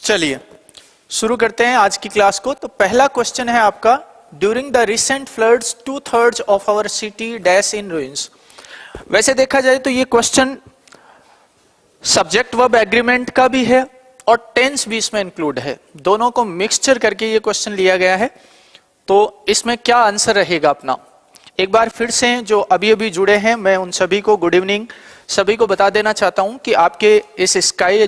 चलिए शुरू करते हैं आज की क्लास को। तो पहला क्वेश्चन है आपका, during the recent floods 2/3 of our city dash in ruins. वैसे देखा जाए तो ये क्वेश्चन सब्जेक्ट वर्ब एग्रीमेंट का भी है और टेंस भी इसमें इंक्लूड है, दोनों को मिक्सचर करके ये क्वेश्चन लिया गया है। तो इसमें क्या आंसर रहेगा अपना, एक बार फिर से जो अभी अभी जुड़े हैं मैं उन सभी को गुड इवनिंग, सभी को बता देना चाहता हूं कि आपके इस स्काई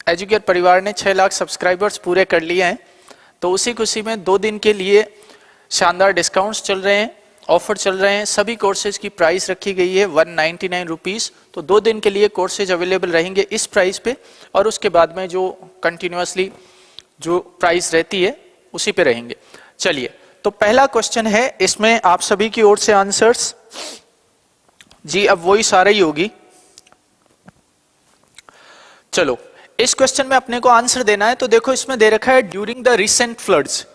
एजुकेट परिवार ने 6 लाख सब्सक्राइबर्स पूरे कर लिए हैं। तो उसी खुशी में 2 दिन के लिए शानदार डिस्काउंट्स चल रहे हैं, ऑफर चल रहे हैं। सभी कोर्सेज की प्राइस रखी गई है 199 रुपीज। तो 2 दिन के लिए कोर्सेज अवेलेबल रहेंगे इस प्राइस पे, और उसके बाद में जो कंटिन्यूअसली जो प्राइस रहती है उसी पे रहेंगे। चलिए, तो पहला क्वेश्चन है, इसमें आप सभी की ओर से आंसर्स जी अब वही सारा ही होगी। चलो, इस क्वेश्चन में अपने को आंसर देना है। तो देखो इसमें दे रखा है ड्यूरिंग द रिसेंट फ्लड्स,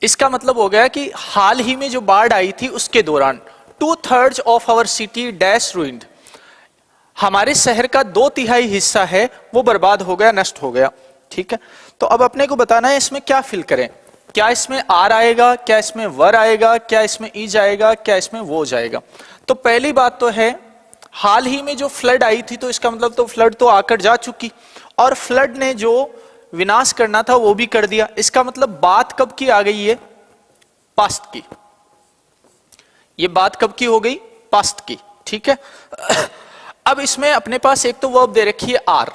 इसका मतलब हो गया कि हाल ही में जो बाढ़ आई थी उसके दौरान 2/3 of our city dash ruined, हमारे शहर का 2/3 हिस्सा है वो बर्बाद हो गया, नष्ट हो गया। ठीक है, तो अब अपने को बताना है इसमें क्या फिल करें। क्या इसमें आर आएगा, क्या इसमें वर आएगा, क्या इसमें ईज आएगा, क्या इसमें वो जाएगा। तो पहली बात तो है हाल ही में जो फ्लड आई थी, तो इसका मतलब तो फ्लड तो आकर जा चुकी, और फ्लड ने जो विनाश करना था वो भी कर दिया। इसका मतलब बात कब की आ गई है, पास्ट की। ये बात कब की हो गई, पास्ट की। ठीक है, अब इसमें अपने पास एक तो वर्ब दे रखी है आर।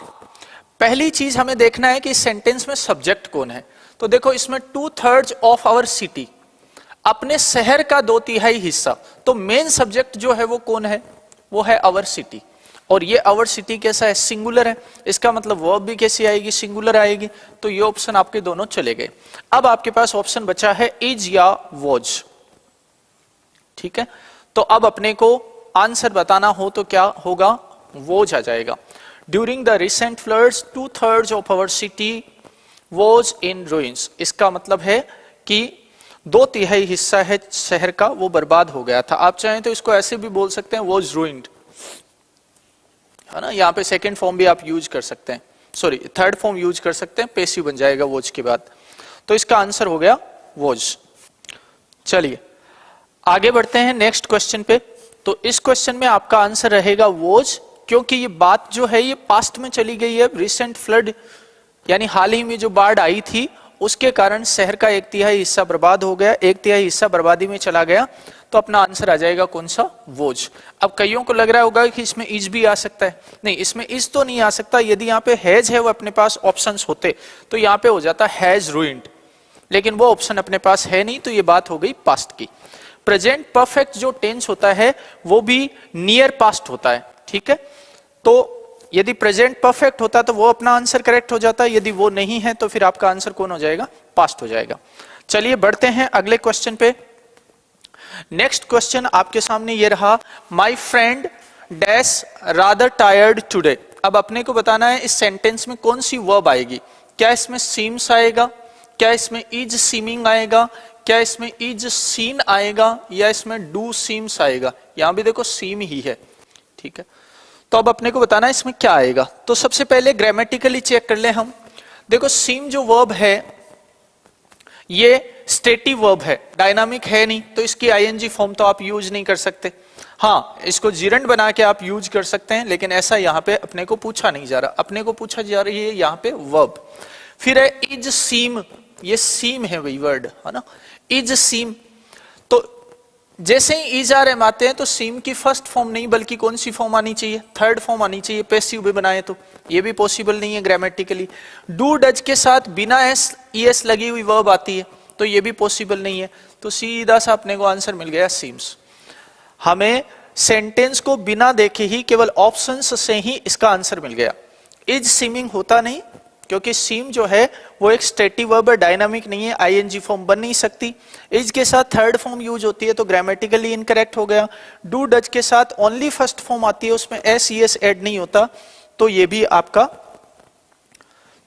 पहली चीज हमें देखना है कि इस सेंटेंस में सब्जेक्ट कौन है। तो देखो इसमें 2/3 ऑफ आवर सिटी, अपने शहर का 2/3 हिस्सा। तो मेन सब्जेक्ट जो है वो कौन है, वो है आवर सिटी। और ये आवर सिटी कैसा है, सिंगुलर है। इसका मतलब वर्ब भी कैसी आएगी, सिंगुलर आएगी। तो ये ऑप्शन आपके दोनों चले गए। अब आपके पास ऑप्शन बचा है इज या वॉज। ठीक है, तो अब अपने को आंसर बताना हो तो क्या होगा, वॉज आ जाएगा। During the recent floods 2/3 of our city was in ruins, इसका मतलब है कि 2/3 हिस्सा है शहर का वो बर्बाद हो गया था। आप चाहें तो इसको ऐसे भी बोल सकते हैं, वॉज रूइंड, है ना। यहाँ पे सेकंड फॉर्म भी आप यूज कर सकते हैं, सॉरी थर्ड फॉर्म यूज कर सकते हैं, पेसिव बन जाएगा वॉज के बाद। तो इसका आंसर हो गया वॉज। चलिए आगे बढ़ते हैं नेक्स्ट क्वेश्चन पे। तो इस क्वेश्चन में आपका आंसर रहेगा वॉज, क्योंकि ये बात जो है ये पास्ट में चली गई है। रिसेंट फ्लड यानी हाल ही में जो बाढ़ आई थी उसके कारण शहर का 1/3 हिस्सा बर्बाद हो गया, 1/3 हिस्सा बर्बादी में चला गया। तो अपना आंसर आ जाएगा कौन सा, वोज। अब कईयों को लग रहा होगा कि इसमें इज भी आ सकता है, नहीं इसमें इज तो नहीं आ सकता। यदि यहाँ पे हैज है वो अपने पास ऑप्शंस होते तो यहाँ पे हो जाता हैज रूइंड, लेकिन वो ऑप्शन अपने पास है नहीं। तो ये बात हो गई पास्ट की। प्रेजेंट परफेक्ट जो टेंस होता है वो भी नियर पास्ट होता है। ठीक है, तो यदि प्रेजेंट परफेक्ट होता तो वो अपना आंसर करेक्ट हो जाता, यदि वो नहीं है तो फिर आपका आंसर कौन हो जाएगा, पास्ट हो जाएगा। चलिए बढ़ते हैं अगले क्वेश्चन पे। नेक्स्ट क्वेश्चन आपके सामने ये रहा, my friend dash rather tired today. अब अपने को बताना है इस सेंटेंस में कौन सी वर्ब आएगी। क्या इसमें सीम्स आएगा, क्या इसमें इज सीमिंग आएगा, क्या इसमें इज सीन आएगा, या इसमें डू सीम्स आएगा। यहां भी देखो सीम ही है। ठीक है, तो अब अपने को बताना है इसमें क्या आएगा। तो सबसे पहले ग्रामेटिकली चेक कर ले हम। देखो सीम जो वर्ब है ये स्टेटिव वर्ब है, डायनामिक है नहीं, तो इसकी आईएनजी फॉर्म तो आप यूज नहीं कर सकते। हाँ, इसको जिरंड बना के आप यूज कर सकते हैं, लेकिन ऐसा यहाँ पे अपने को पूछा नहीं जा रहा। अपने को पूछा जा रही है यहाँ पे वर्ब। फिर है इज सीम, ये सीम है वही वर्ड, है ना, इज सीम। तो जैसे ही इज आर एम आते हैं तो सीम की फर्स्ट फॉर्म नहीं बल्कि कौन सी फॉर्म आनी चाहिए, थर्ड फॉर्म आनी चाहिए। पैसिव भी बनाए तो ये भी पॉसिबल नहीं है ग्रामेटिकली। डू डज के साथ बिना एस ईएस लगी हुई वर्ब आती है तो ये भी पॉसिबल नहीं है। तो सीधा सा अपने को आंसर मिल गया सीम्स। हमें सेंटेंस को बिना देखे ही केवल ऑप्शंस से ही इसका आंसर मिल गया। इज सीमिंग होता नहीं, क्योंकि सीम जो है वो एक स्टेटिव वर्ब है, डायनामिक नहीं है, आईएनजी फॉर्म बन नहीं सकती। इज के साथ थर्ड फॉर्म यूज होती है तो ग्रामेटिकली इनकरेक्ट हो गया। डू डज के साथ ओनली फर्स्ट फॉर्म आती है, उसमें एस ईएस ऐड नहीं होता, तो ये भी आपका।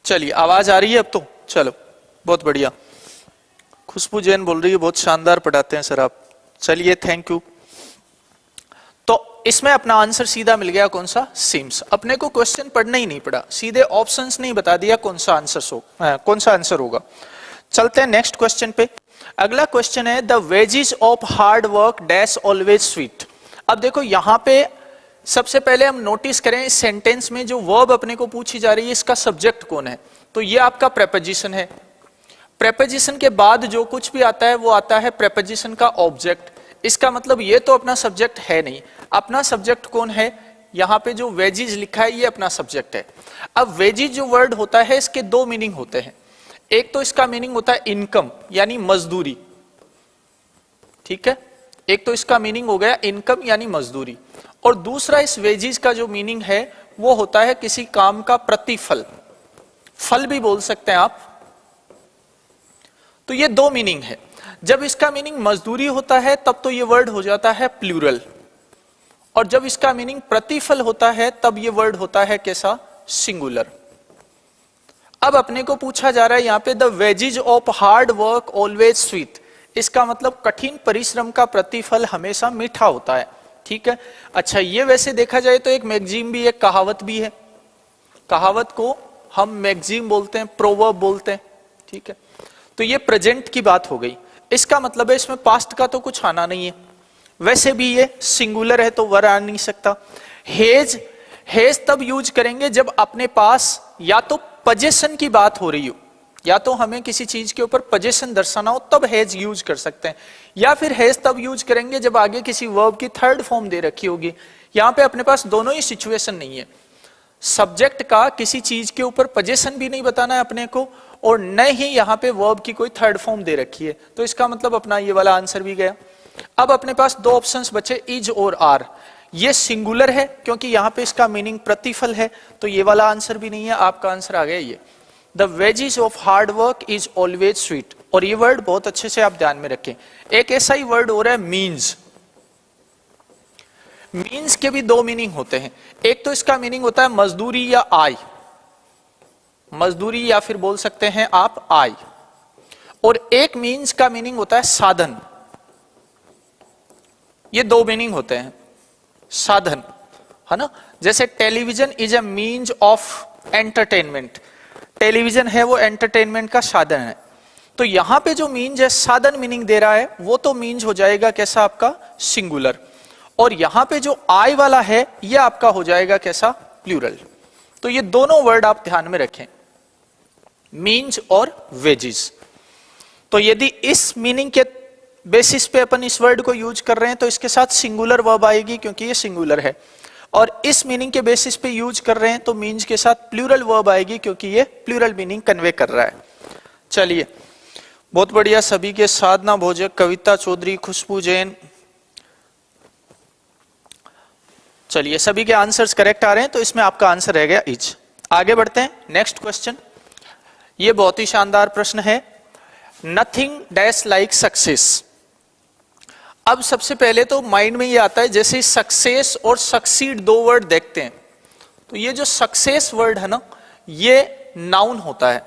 चलिए आवाज आ रही है अब तो, चलो बहुत बढ़िया। खुशबू जैन बोल रही है बहुत शानदार पढ़ाते हैं सर आप, चलिए थैंक यू। तो इसमें अपना आंसर सीधा मिल गया, कौन सा, सीम्स। अपने को क्वेश्चन पढ़ना ही नहीं पड़ा, सीधे ऑप्शंस नहीं बता दिया कौन सा आंसर होगा। चलते हैं नेक्स्ट क्वेश्चन पे। अगला क्वेश्चन है the wages of hard work dash always sweet. अब देखो यहां पे सबसे पहले हम नोटिस करें इस सेंटेंस में जो वर्ब अपने को पूछी जा रही है इसका सब्जेक्ट कौन है, तो ये आपका प्रेपोजिशन है। प्रेपोजिशन के बाद जो कुछ भी आता है वो आता है प्रेपोजिशन का ऑब्जेक्ट। इसका मतलब ये तो अपना सब्जेक्ट है नहीं। अपना सब्जेक्ट कौन है, यहां पे जो वेजेस लिखा है ये अपना सब्जेक्ट है। अब वेजेस जो वर्ड होता है इसके दो मीनिंग होते हैं। एक तो इसका मीनिंग होता है इनकम यानी मजदूरी, ठीक है, एक तो इसका मीनिंग हो गया इनकम यानी मजदूरी, और दूसरा इस वेजेस का जो मीनिंग है वो होता है किसी काम का प्रतिफल, फल भी बोल सकते हैं आप। तो ये दो मीनिंग है। जब इसका मीनिंग मजदूरी होता है तब तो ये वर्ड हो जाता है प्लूरल, और जब इसका मीनिंग प्रतिफल होता है तब ये वर्ड होता है कैसा, सिंगुलर। अब अपने को पूछा जा रहा है यहां पे the wages of hard work always sweet. इसका मतलब कठिन परिश्रम का प्रतिफल हमेशा मीठा होता है, ठीक है। अच्छा, ये वैसे देखा जाए तो एक मैगजीम भी, एक कहावत भी है। कहावत को हम मैगजीम बोलते हैं, प्रोवर्ब बोलते हैं, ठीक है। तो ये प्रेजेंट की बात हो गई। इसका मतलब है इसमें पास्ट का तो कुछ आना नहीं है। वैसे भी ये सिंगुलर है तो वर आ नहीं सकता। हेज, हेज तब यूज करेंगे जब अपने पास या तो पोजेशन की बात हो रही हो, या तो हमें किसी चीज के ऊपर पोजेशन दर्शाना हो, तब हेज यूज कर सकते हैं। या फिर हेज तब यूज करेंगे जब आगे किसी वर्ब की थर्ड फॉर्म दे रखी होगी। यहां पे अपने पास दोनों ही सिचुएशन नहीं है। सब्जेक्ट का किसी चीज के ऊपर पोजेशन भी नहीं बताना है अपने को, और न ही यहां पे वर्ब की कोई थर्ड फॉर्म दे रखी है। तो इसका मतलब अपना ये वाला आंसर भी गया। अब अपने पास दो ऑप्शंस बचे, इज और आर। ये सिंगुलर है क्योंकि यहां पे इसका मीनिंग प्रतिफल है, तो ये वाला आंसर भी नहीं है। आपका आंसर आ गया ये, the wages of hard work is always sweet. और ये वर्ड बहुत अच्छे से आप ध्यान में रखें। एक ऐसा ही वर्ड हो रहा है मीन्स। मीन्स के भी दो मीनिंग होते हैं। एक तो इसका मीनिंग होता है मजदूरी या आय, मजदूरी या फिर बोल सकते हैं आप आय। और एक मीन्स का मीनिंग होता है साधन। ये दो मीनिंग होते हैं, साधन, है ना। जैसे television is a means of entertainment, television है वो एंटरटेनमेंट का साधन है। तो यहां पे जो मीन्स है साधन मीनिंग दे रहा है वो तो मीन्स हो जाएगा कैसा आपका, सिंगुलर। और यहां पे जो आय वाला है ये आपका हो जाएगा कैसा, प्लूरल। तो ये दोनों वर्ड आप ध्यान में रखें, मीन्स और वेजेस। तो यदि इस मीनिंग के बेसिस पे अपन इस वर्ड को यूज कर रहे हैं तो इसके साथ सिंगुलर वर्ब आएगी क्योंकि ये सिंगुलर है, और इस मीनिंग के बेसिस पे यूज कर रहे हैं तो मीन्स के साथ प्लूरल वर्ब आएगी क्योंकि ये प्लूरल मीनिंग कन्वे कर रहा है। चलिए, बहुत बढ़िया। सभी के साधना भोजक, कविता चौधरी, खुशबू जैन, चलिए सभी के आंसर्स करेक्ट आ रहे हैं, तो इसमें आपका आंसर रह गया इज। आगे बढ़ते हैं, नेक्स्ट क्वेश्चन। ये बहुत ही शानदार प्रश्न है, नथिंग डैश लाइक सक्सेस। अब सबसे पहले तो माइंड में ये आता है जैसे सक्सेस और सक्सीड दो वर्ड देखते हैं, तो ये जो सक्सेस वर्ड है ना ये नाउन होता है,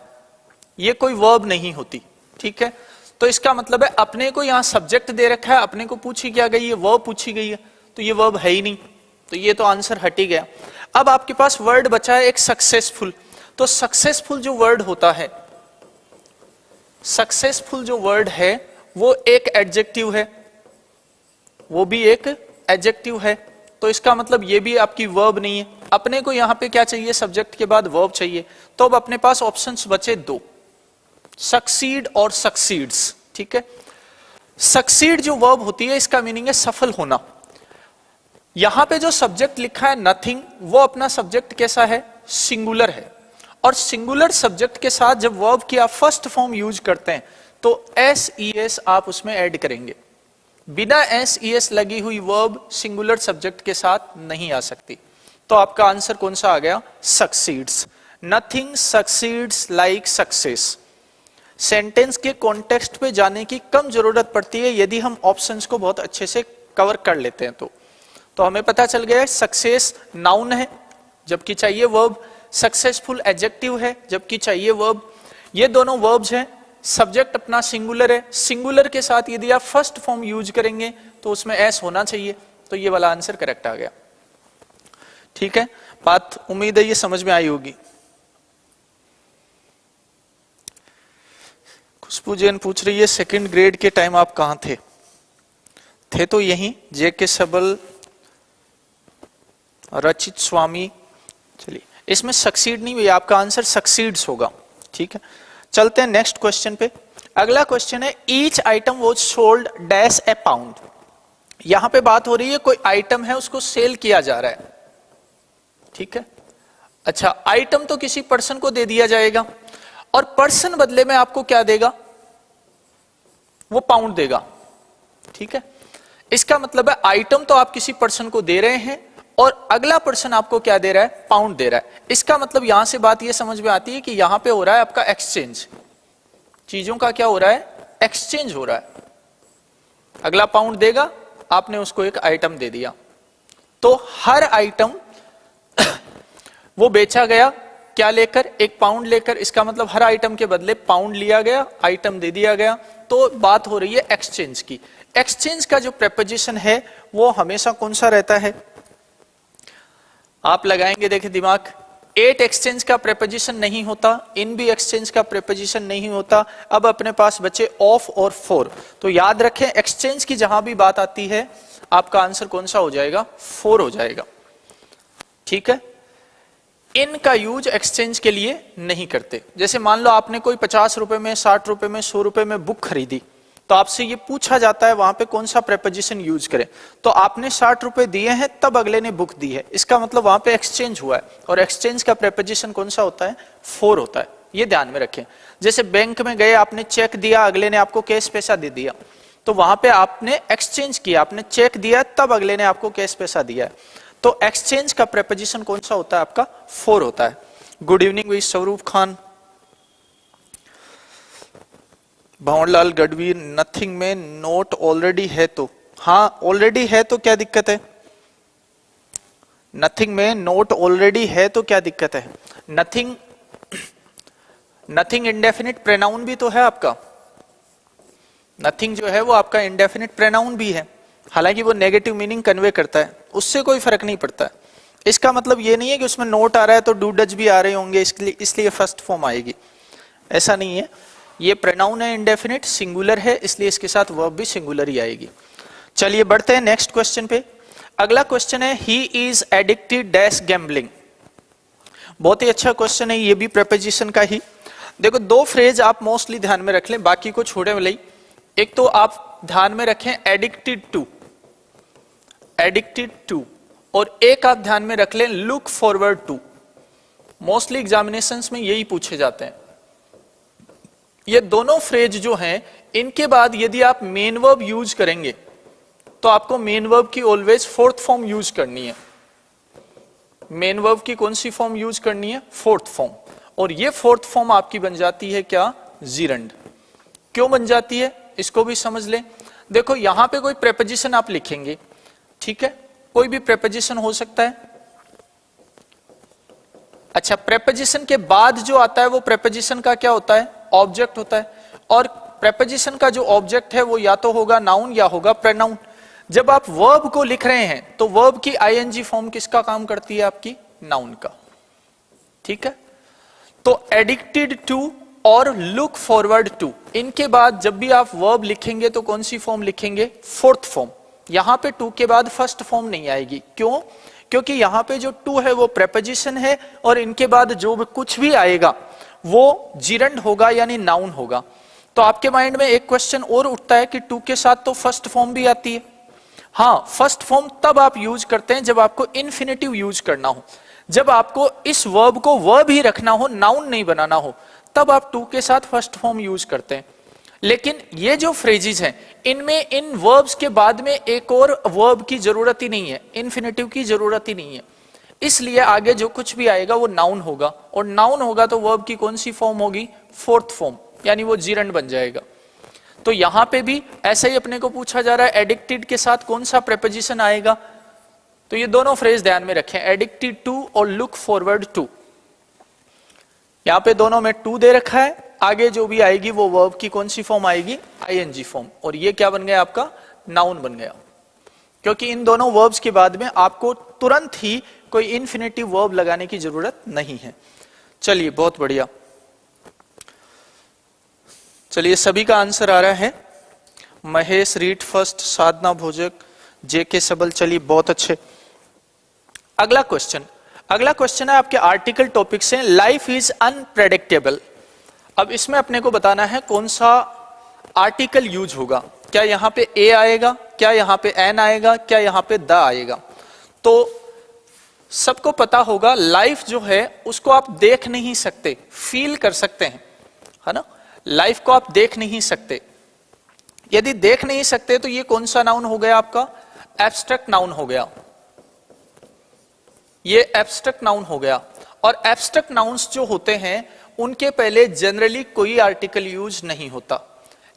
ये कोई वर्ब नहीं होती, ठीक है। तो इसका मतलब है अपने को यहां सब्जेक्ट दे रखा है, अपने को पूछी क्या गई है, वर्ब पूछी गई है, तो ये वर्ब है ही नहीं, तो ये तो आंसर हट ही गया। अब आपके पास वर्ड बचा है एक सक्सेसफुल। तो सक्सेसफुल जो वर्ड होता है, सक्सेसफुल जो वर्ड है वो एक एडजेक्टिव है, वो भी एक एडजेक्टिव है। तो इसका मतलब ये भी आपकी वर्ब नहीं है। अपने को यहां पे क्या चाहिए, सब्जेक्ट के बाद वर्ब चाहिए। तो अब अपने पास ऑप्शंस बचे दो, सक्सीड और सक्सीड्स, ठीक है। सक्सीड जो वर्ब होती है इसका मीनिंग है सफल होना। यहां पे जो सब्जेक्ट लिखा है नथिंग, वो अपना सब्जेक्ट कैसा है, सिंगुलर है। और सिंगुलर सब्जेक्ट के साथ जब वर्ब की आप फर्स्ट फॉर्म यूज करते हैं तो SES आप उसमें ऐड करेंगे। बिना SES लगी हुई वर्ब सिंगुलर सब्जेक्ट के साथ नहीं आ सकती। तो आपका आंसर कौन सा आ गया, succeeds. Nothing succeeds like success. Sentence के कॉन्टेक्स्ट पे जाने की कम जरूरत पड़ती है यदि हम ऑप्शंस को बहुत अच्छे से कवर कर लेते हैं। तो हमें पता चल गया सक्सेस नाउन है जबकि चाहिए वर्ब, सक्सेसफुल एडजेक्टिव है जबकि चाहिए वर्ब। ये दोनों वर्ब्स हैं, सब्जेक्ट अपना सिंगुलर है, सिंगुलर के साथ यदि आप फर्स्ट फॉर्म यूज करेंगे तो उसमें एस होना चाहिए, तो ये वाला आंसर करेक्ट आ गया। ठीक है, बात उम्मीद है ये समझ में आई होगी। खुशबू जैन पूछ रही है सेकंड ग्रेड के टाइम आप कहां थे तो यहीं जेके सबल, रचित स्वामी। चलिए, इसमें सक्सीड नहीं हुई, आपका आंसर सक्सीड्स होगा। ठीक है, चलते हैं नेक्स्ट क्वेश्चन पे। अगला क्वेश्चन है each item was sold dash A pound. यहां पे बात हो रही है कोई आइटम है उसको सेल किया जा रहा है। ठीक है, अच्छा, आइटम तो किसी पर्सन को दे दिया जाएगा और पर्सन बदले में आपको क्या देगा, वो पाउंड देगा। ठीक है, इसका मतलब है आइटम तो आप किसी पर्सन को दे रहे हैं और अगला पर्सन आपको क्या दे रहा है, पाउंड दे रहा है। इसका मतलब यहां से बात यह समझ में आती है कि यहां पे हो रहा है आपका एक्सचेंज, चीजों का क्या हो रहा है, एक्सचेंज हो रहा है। अगला पाउंड देगा, आपने उसको एक आइटम दे दिया, तो हर आइटम वो बेचा गया क्या लेकर, एक पाउंड लेकर। इसका मतलब हर आइटम के बदले पाउंड लिया गया, आइटम दे दिया गया। तो बात हो रही है एक्सचेंज की। एक्सचेंज का जो प्रेपोजिशन है वो हमेशा कौन सा रहता है, आप लगाएंगे, देखिए दिमाग। एट एक्सचेंज का प्रेपोजिशन नहीं होता, इन भी एक्सचेंज का प्रेपोजिशन नहीं होता। अब अपने पास बचे ऑफ और फॉर। तो याद रखें एक्सचेंज की जहां भी बात आती है आपका आंसर कौन सा हो जाएगा, फॉर हो जाएगा। ठीक है, इन का यूज एक्सचेंज के लिए नहीं करते। जैसे मान लो आपने कोई 50 रुपए में, 60 रुपए में, 100 रुपए में बुक खरीदी, तो आपसे ये पूछा जाता है वहां पे कौन सा प्रेपोजिशन यूज करें। तो आपने 60 रुपए दिए हैं, तब अगले ने बुक दी है, इसका मतलब वहां पे एक्सचेंज हुआ है। और एक्सचेंज का प्रेपोजिशन कौन सा होता है, फॉर होता है। ये ध्यान में रखें। जैसे बैंक में गए, आपने चेक दिया, अगले ने आपको कैश पैसा दे दिया, तो वहां पे आपने एक्सचेंज किया, आपने चेक दिया, तब अगले ने आपको कैश पैसा दिया है। तो एक्सचेंज का प्रेपोजिशन कौन सा होता है, आपका फॉर होता है। गुड इवनिंग विद स्वरूप खान। भंवरलाल गढ़वी, नथिंग में नोट ऑलरेडी है तो, हाँ ऑलरेडी है तो क्या दिक्कत है, नथिंग में नोट ऑलरेडी है तो क्या दिक्कत है। नथिंग, नथिंग इंडेफिनिट प्रोनाउन भी तो है आपका। नथिंग जो है वो आपका इंडेफिनिट प्रोनाउन भी है, हालांकि वो नेगेटिव मीनिंग कन्वे करता है, उससे कोई फर्क नहीं पड़ता है। इसका मतलब ये नहीं है कि उसमें नोट आ रहा है तो डू डज भी आ रहे होंगे इसलिए फर्स्ट फॉर्म आएगी, ऐसा नहीं है। ये प्रोनाउन है इंडेफिनिट, सिंगुलर है, इसलिए इसके साथ वर्ब भी सिंगुलर ही आएगी। चलिए बढ़ते हैं नेक्स्ट क्वेश्चन पे। अगला क्वेश्चन है he is addicted dash gambling. बहुत ही अच्छा क्वेश्चन है, ये भी प्रेपोजिशन का ही। देखो दो फ्रेज आप मोस्टली ध्यान में रख लें, बाकी को छोड़े वाले। एक तो आप ध्यान में रखें एडिक्टेड टू, एडिक्टेड टू, और एक आप ध्यान में रख लें look forward to. Mostly examinations में यही पूछे जाते हैं। ये दोनों फ्रेज जो हैं, इनके बाद यदि आप मेन वर्ब यूज करेंगे तो आपको मेन वर्ब की ऑलवेज फोर्थ फॉर्म यूज करनी है। मेन वर्ब की कौन सी फॉर्म यूज करनी है, फोर्थ फॉर्म। और ये फोर्थ फॉर्म आपकी बन जाती है क्या, जीरंड। क्यों बन जाती है इसको भी समझ लें। देखो यहां पे कोई प्रेपोजिशन आप लिखेंगे, ठीक है, कोई भी प्रेपोजिशन हो सकता है। अच्छा, प्रेपोजिशन के बाद जो आता है वो प्रेपोजिशन का क्या होता है, ऑब्जेक्ट होता है। और प्रेपोजिशन का जो ऑब्जेक्ट है वो या तो होगा नाउन या होगा प्रोनाउन। जब आप वर्ब को लिख रहे हैं तो वर्ब की आईएनजी फॉर्म किसका काम करती है, आपकी नाउन का। ठीक है, तो एडिक्टेड टू और लुक फॉरवर्ड टू, इनके बाद जब भी आप वर्ब लिखेंगे तो कौन सी फॉर्म लिखेंगे, फोर्थ फॉर्म। यहां पे टू के बाद फर्स्ट फॉर्म नहीं आएगी। क्यों, क्योंकि यहां पे जो टू है वो प्रेपोजिशन है और इनके बाद जो भी कुछ भी आएगा वो जिरंड होगा, यानी नाउन होगा। तो आपके माइंड में एक क्वेश्चन और उठता है कि टू के साथ तो फर्स्ट फॉर्म भी आती है। हाँ, फर्स्ट फॉर्म तब आप यूज करते हैं जब आपको इन्फिनेटिव यूज करना हो, जब आपको इस वर्ब को वर्ब ही रखना हो, नाउन नहीं बनाना हो, तब आप टू के साथ फर्स्ट फॉर्म यूज करते हैं। लेकिन ये जो फ्रेजेस हैं, इनमें इन वर्ब्स के बाद में एक और वर्ब की जरूरत ही नहीं है, इन्फिनेटिव की जरूरत ही नहीं है। इसलिए आगे जो कुछ भी आएगा वो नाउन होगा, और नाउन होगा तो वर्ब की कौन सी फॉर्म होगी, फोर्थ फॉर्म, यानी वो जीरंड बन जाएगा। तो यहां पे भी ऐसा ही अपने को पूछा जा रहा है एडिक्टेड के साथ कौन सा प्रेपोजिशन आएगा। तो ये दोनों फ्रेज ध्यान में रखें, एडिक्टेड टू और लुक फॉरवर्ड टू। यहां पे दोनों में टू दे रखा है, आगे जो भी आएगी वो वर्ब की कौन सी फॉर्म आएगी, आईएनजी फॉर्म, और ये क्या बन गया आपका, नाउन बन गया। क्योंकि इन दोनों वर्ब्स के बाद में आपको तुरंत ही कोई इन्फिनेटिव वर्ब लगाने की जरूरत नहीं है। चलिए बहुत बढ़िया, चलिए सभी का आंसर आ रहा है। महेश रीड फर्स्ट, साधना भोजक, जेके सबल, चलिए बहुत अच्छे। अगला क्वेश्चन है आपके आर्टिकल टॉपिक से, लाइफ इज अनप्रेडिक्टेबल। अब इसमें अपने को बताना है कौन सा आर्टिकल यूज होगा, क्या यहां पे ए आएगा, क्या यहां पे एन आएगा, क्या यहां पे द आएगा। तो सबको पता होगा लाइफ जो है उसको आप देख नहीं सकते, फील कर सकते हैं, है ना। लाइफ को आप देख नहीं सकते, यदि देख नहीं सकते तो ये कौन सा नाउन हो गया आपका, एब्स्ट्रैक्ट नाउन हो गया, ये एब्स्ट्रैक्ट नाउन हो गया। और एब्स्ट्रैक्ट नाउन्स जो होते हैं उनके पहले जनरली कोई आर्टिकल यूज नहीं होता,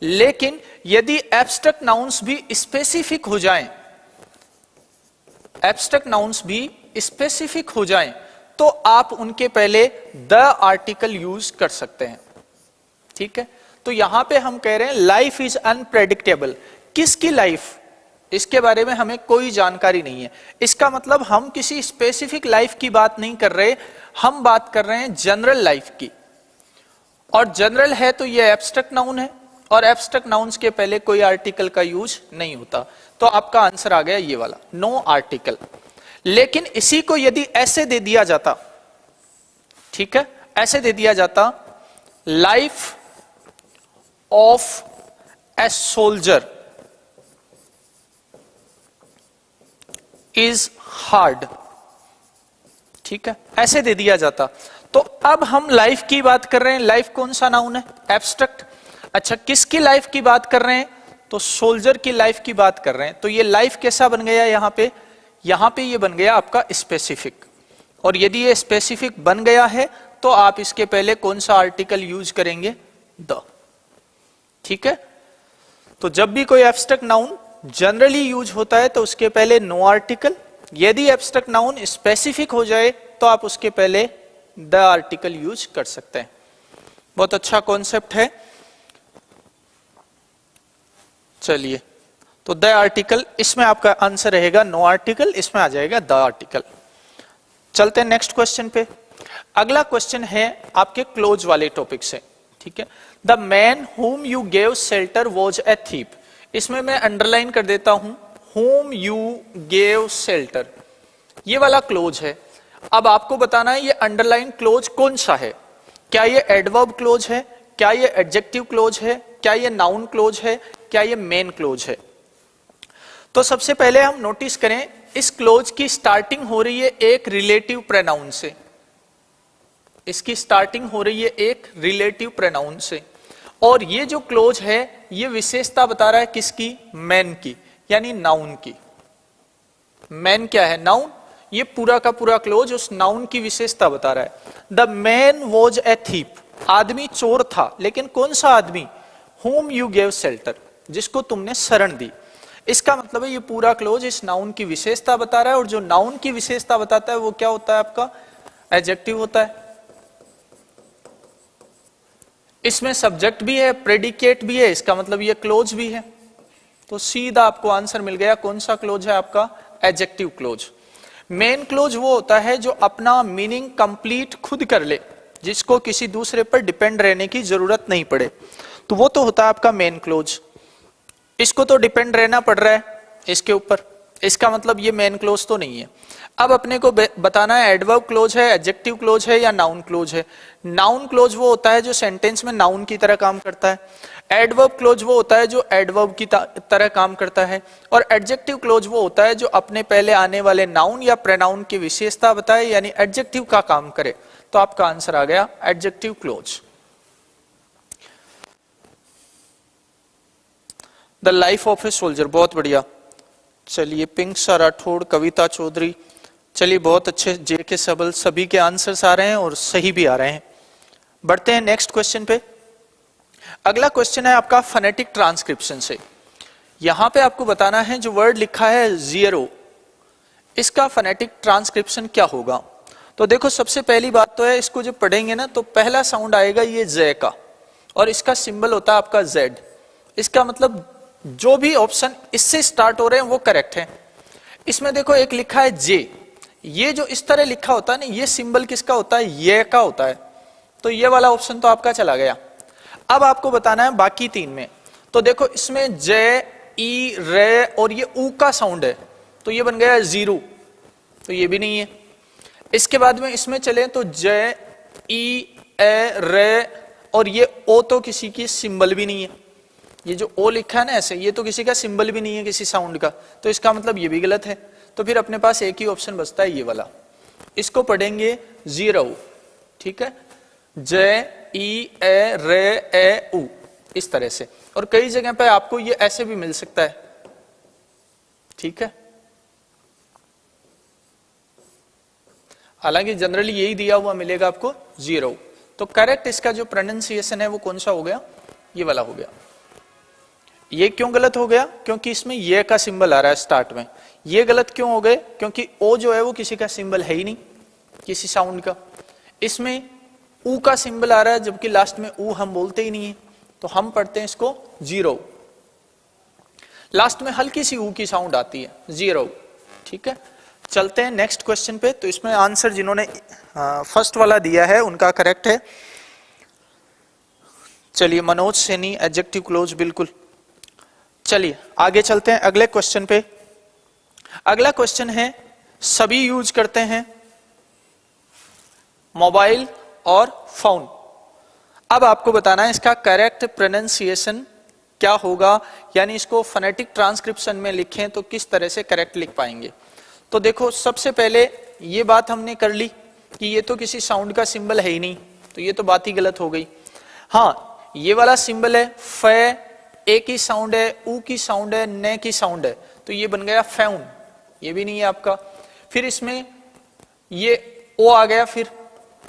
लेकिन यदि एब्स्ट्रैक्ट नाउन्स भी स्पेसिफिक हो जाएं, एब्स्ट्रैक्ट नाउन्स भी स्पेसिफिक हो जाएं तो आप उनके पहले द आर्टिकल यूज कर सकते हैं, ठीक है। तो यहां पे हम कह रहे हैं लाइफ इज अनप्रेडिक्टेबल, किसकी लाइफ, इसके बारे में हमें कोई जानकारी नहीं है। इसका मतलब हम किसी स्पेसिफिक लाइफ की बात नहीं कर रहे, हम बात कर रहे हैं जनरल लाइफ की। और जनरल है तो ये एब्स्ट्रैक्ट नाउन है, और एब्स्ट्रैक्ट नाउन्स के पहले कोई आर्टिकल का यूज नहीं होता। तो आपका आंसर आ गया ये वाला, नो आर्टिकल। लेकिन इसी को यदि ऐसे दे दिया जाता, ठीक है, ऐसे दे दिया जाता, life of a soldier is hard, ठीक है, ऐसे दे दिया जाता, तो अब हम लाइफ की बात कर रहे हैं। लाइफ कौन सा नाउन है, एब्स्ट्रैक्ट। अच्छा, किसकी लाइफ की बात कर रहे हैं, तो सोल्जर की लाइफ की बात कर रहे हैं। तो ये लाइफ कैसा बन गया यहां पे, यहां पे ये बन गया आपका स्पेसिफिक। और यदि ये स्पेसिफिक बन गया है तो आप इसके पहले कौन सा आर्टिकल यूज करेंगे, द, ठीक है। तो जब भी कोई एब्स्ट्रैक्ट नाउन जनरली यूज होता है तो उसके पहले नो आर्टिकल, यदि एब्स्ट्रैक्ट नाउन स्पेसिफिक हो जाए तो आप उसके पहले द आर्टिकल यूज कर सकते हैं। बहुत अच्छा कॉन्सेप्ट है। चलिए, तो द आर्टिकल, इसमें आपका आंसर रहेगा नो आर्टिकल, इसमें आ जाएगा द आर्टिकल। चलते हैं नेक्स्ट क्वेश्चन पे। अगला क्वेश्चन है आपके क्लोज वाले टॉपिक से, ठीक है। The man whom you gave shelter was a thief। इसमें मैं अंडरलाइन कर देता हूं, whom you gave shelter, ये वाला क्लोज है। अब आपको बताना है ये अंडरलाइन क्लोज कौन सा है, क्या ये एडवर्ब क्लोज है, क्या ये एडजेक्टिव क्लोज है, क्या ये नाउन क्लोज है, क्या ये मेन क्लोज है। तो सबसे पहले हम नोटिस करें, इस क्लोज की स्टार्टिंग हो रही है एक रिलेटिव प्रोनाउन से, इसकी स्टार्टिंग हो रही है एक रिलेटिव प्रोनाउन से। और ये जो क्लोज है ये विशेषता बता रहा है किसकी, मैन की, यानी नाउन की। मैन क्या है, नाउन। ये पूरा का पूरा क्लोज उस नाउन की विशेषता बता रहा है। The man was a thief, आदमी चोर था, लेकिन कौन सा आदमी, whom you gave shelter, जिसको तुमने शरण दी। इसका मतलब है ये पूरा क्लोज इस नाउन की विशेषता बता रहा है, और जो नाउन की विशेषता बताता है वो क्या होता है आपका, एडजेक्टिव होता है। इसमें सब्जेक्ट भी है, प्रेडिकेट भी है, इसका मतलब ये क्लोज भी है। तो सीधा आपको आंसर मिल गया, कौन सा क्लोज है आपका, एडजेक्टिव क्लोज। मेन क्लोज वो होता है जो अपना मीनिंग कंप्लीट खुद कर ले, जिसको किसी दूसरे पर डिपेंड रहने की जरूरत नहीं पड़े, तो वो तो होता है आपका मेन क्लोज। इसको तो डिपेंड रहना पड़ रहा है इसके ऊपर, इसका मतलब ये मेन क्लोज तो नहीं है। अब अपने को बताना है एडवर्ब क्लोज है, एडजेक्टिव क्लोज है या नाउन क्लोज है। नाउन क्लोज वो होता है जो सेंटेंस में नाउन की तरह काम करता है, एडवर्ब क्लोज वो होता है जो एडवर्ब की तरह काम करता है, और एडजेक्टिव क्लोज वो होता है जो अपने पहले आने वाले नाउन या प्रोनाउन की विशेषता बताए, यानी एडजेक्टिव का काम करे। तो आपका आंसर आ गया adjective close. The life of a soldier, बहुत बढ़िया। चलिए, पिंक राठौड़, कविता चौधरी, चलिए बहुत अच्छे, जेके सबल, सभी के आंसर्स आ रहे हैं और सही भी आ रहे हैं। बढ़ते हैं नेक्स्ट क्वेश्चन पे। अगला क्वेश्चन है आपका फोनेटिक ट्रांसक्रिप्शन से। यहां पे आपको बताना है जो वर्ड लिखा है जीरो, इसका फोनेटिक ट्रांसक्रिप्शन क्या होगा। तो देखो, सबसे पहली बात तो है, इसको जब पढ़ेंगे ना तो पहला साउंड आएगा ये जे का, और इसका सिंबल होता है आपका जेड। इसका मतलब जो भी ऑप्शन इससे स्टार्ट हो रहे हैं वो करेक्ट है। इसमें देखो एक लिखा है जे, ये जो इस तरह लिखा होता है ना, ये सिंबल किसका होता है, ये का होता है। तो ये वाला ऑप्शन तो आपका चला गया। अब आपको बताना है बाकी तीन में। तो देखो इसमें जे, ई, रे और ये ऊ का साउंड है, तो ये बन गया जीरो, तो ये भी नहीं है। इसके बाद में इसमें चले तो जे, ई, ए, रे और ये ओ तो किसी की सिंबल भी नहीं है। ये जो ओ लिखा है ना ऐसे, ये तो किसी का सिंबल भी नहीं है किसी साउंड का, तो इसका मतलब ये भी गलत है। तो फिर अपने पास एक ही ऑप्शन बचता है ये वाला, इसको पढ़ेंगे जीरो। ठीक है, जे, ई, ए, रे, ए, ऊ, इस तरह से। और कई जगह पे आपको ये ऐसे भी मिल सकता है। ठीक है, हालांकि जनरली यही दिया हुआ मिलेगा आपको जीरो। तो करेक्ट इसका जो प्रोनाउंसिएशन है वो कौन सा हो गया, ये वाला हो गया। ये क्यों गलत हो गया, क्योंकि इसमें ये का सिंबल आ रहा है स्टार्ट में। ये गलत क्यों हो गए, क्योंकि ओ जो है वो किसी का सिंबल है ही नहीं किसी साउंड का। इसमें ऊ का सिंबल आ रहा है, जबकि लास्ट में ऊ हम बोलते ही नहीं है, तो हम पढ़ते हैं इसको जीरो। लास्ट में हल्की सी ऊ की साउंड आती है, जीरो। ठीक है, चलते हैं नेक्स्ट क्वेश्चन पे। तो इसमें आंसर जिन्होंने फर्स्ट वाला दिया है उनका करेक्ट है। चलिए, मनोज सैनी, एडजेक्टिव क्लोज, बिल्कुल। चलिए आगे चलते हैं अगले क्वेश्चन पे। अगला क्वेश्चन है, सभी यूज करते हैं मोबाइल और फोन। अब आपको बताना है इसका करेक्ट प्रोनाउंसिएशन क्या होगा, यानी इसको फोनेटिक ट्रांसक्रिप्शन में लिखें तो किस तरह से करेक्ट लिख पाएंगे। तो देखो, सबसे पहले ये बात हमने कर ली कि ये तो किसी साउंड का सिंबल है ही नहीं, तो ये तो बात ही गलत हो गई। हाँ, ये वाला सिंबल है फ, ए की साउंड है, ऊ की साउंड है, ने की साउंड है, तो ये बन गया फैउन, ये भी नहीं है आपका। फिर इसमें ये ओ आ गया, फिर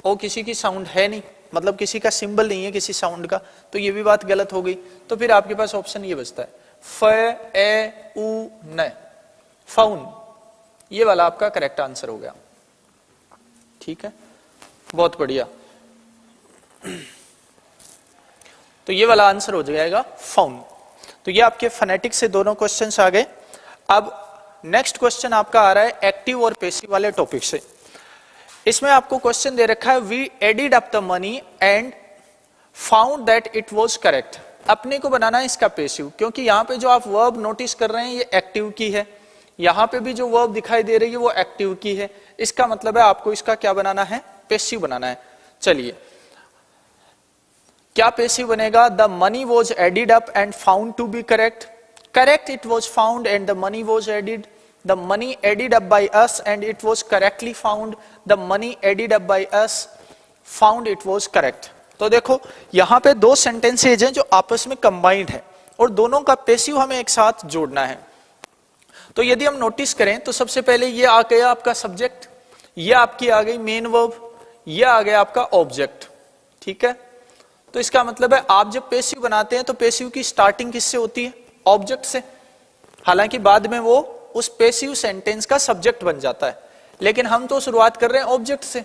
ओ किसी की साउंड है नहीं, मतलब किसी का सिंबल नहीं है किसी साउंड का, तो ये भी बात गलत हो गई। तो फिर आपके पास ऑप्शन ये बचता है फ, ए, ऊ, न, फाउन। ये वाला आपका करेक्ट आंसर हो गया। ठीक है, बहुत बढ़िया। तो ये वाला आंसर हो जाएगा फाउन। तो ये आपके फोनेटिक से दोनों क्वेश्चंस आ गए। अब नेक्स्ट क्वेश्चन आपका आ रहा है एक्टिव और पैसिव वाले टॉपिक से। इसमें आपको क्वेश्चन दे रखा है, we added up the money and found that it was correct. अपने को बनाना है इसका पैसिव, क्योंकि यहाँ पे जो आप वर्ब नोटिस कर रहे हैं ये एक्टिव की है, यहाँ पे भी जो वर्ब दिखाई दे रही है वो एक्टिव की है। इसका मतलब है आपको इसका क्या बनाना है, पैसिव बनाना है। चलिए, क्या पैसिव बनेगा, the money was added up and found to be correct. Correct, it was found and the money was added. The money added up by us and it was correctly found. The money added up by us, found it was correct. तो देखो यहां पे दो sentences हैं जो आपस में combined है और दोनों का पैसिव हमें एक साथ जोड़ना है। तो यदि हम नोटिस करें तो सबसे पहले ये आ गया आपका सब्जेक्ट, ये आपकी आ गई मेन वर्ब, ये आ गया आपका ऑब्जेक्ट। ठीक है, तो इसका मतलब है आप जब पैसिव बनाते हैं तो पैसिव की स्टार्टिंग किससे होती है, ऑब्जेक्ट से। हालांकि बाद में वो उस पैसिव सेंटेंस का सब्जेक्ट बन जाता है, लेकिन हम तो शुरुआत कर रहे हैं ऑब्जेक्ट से।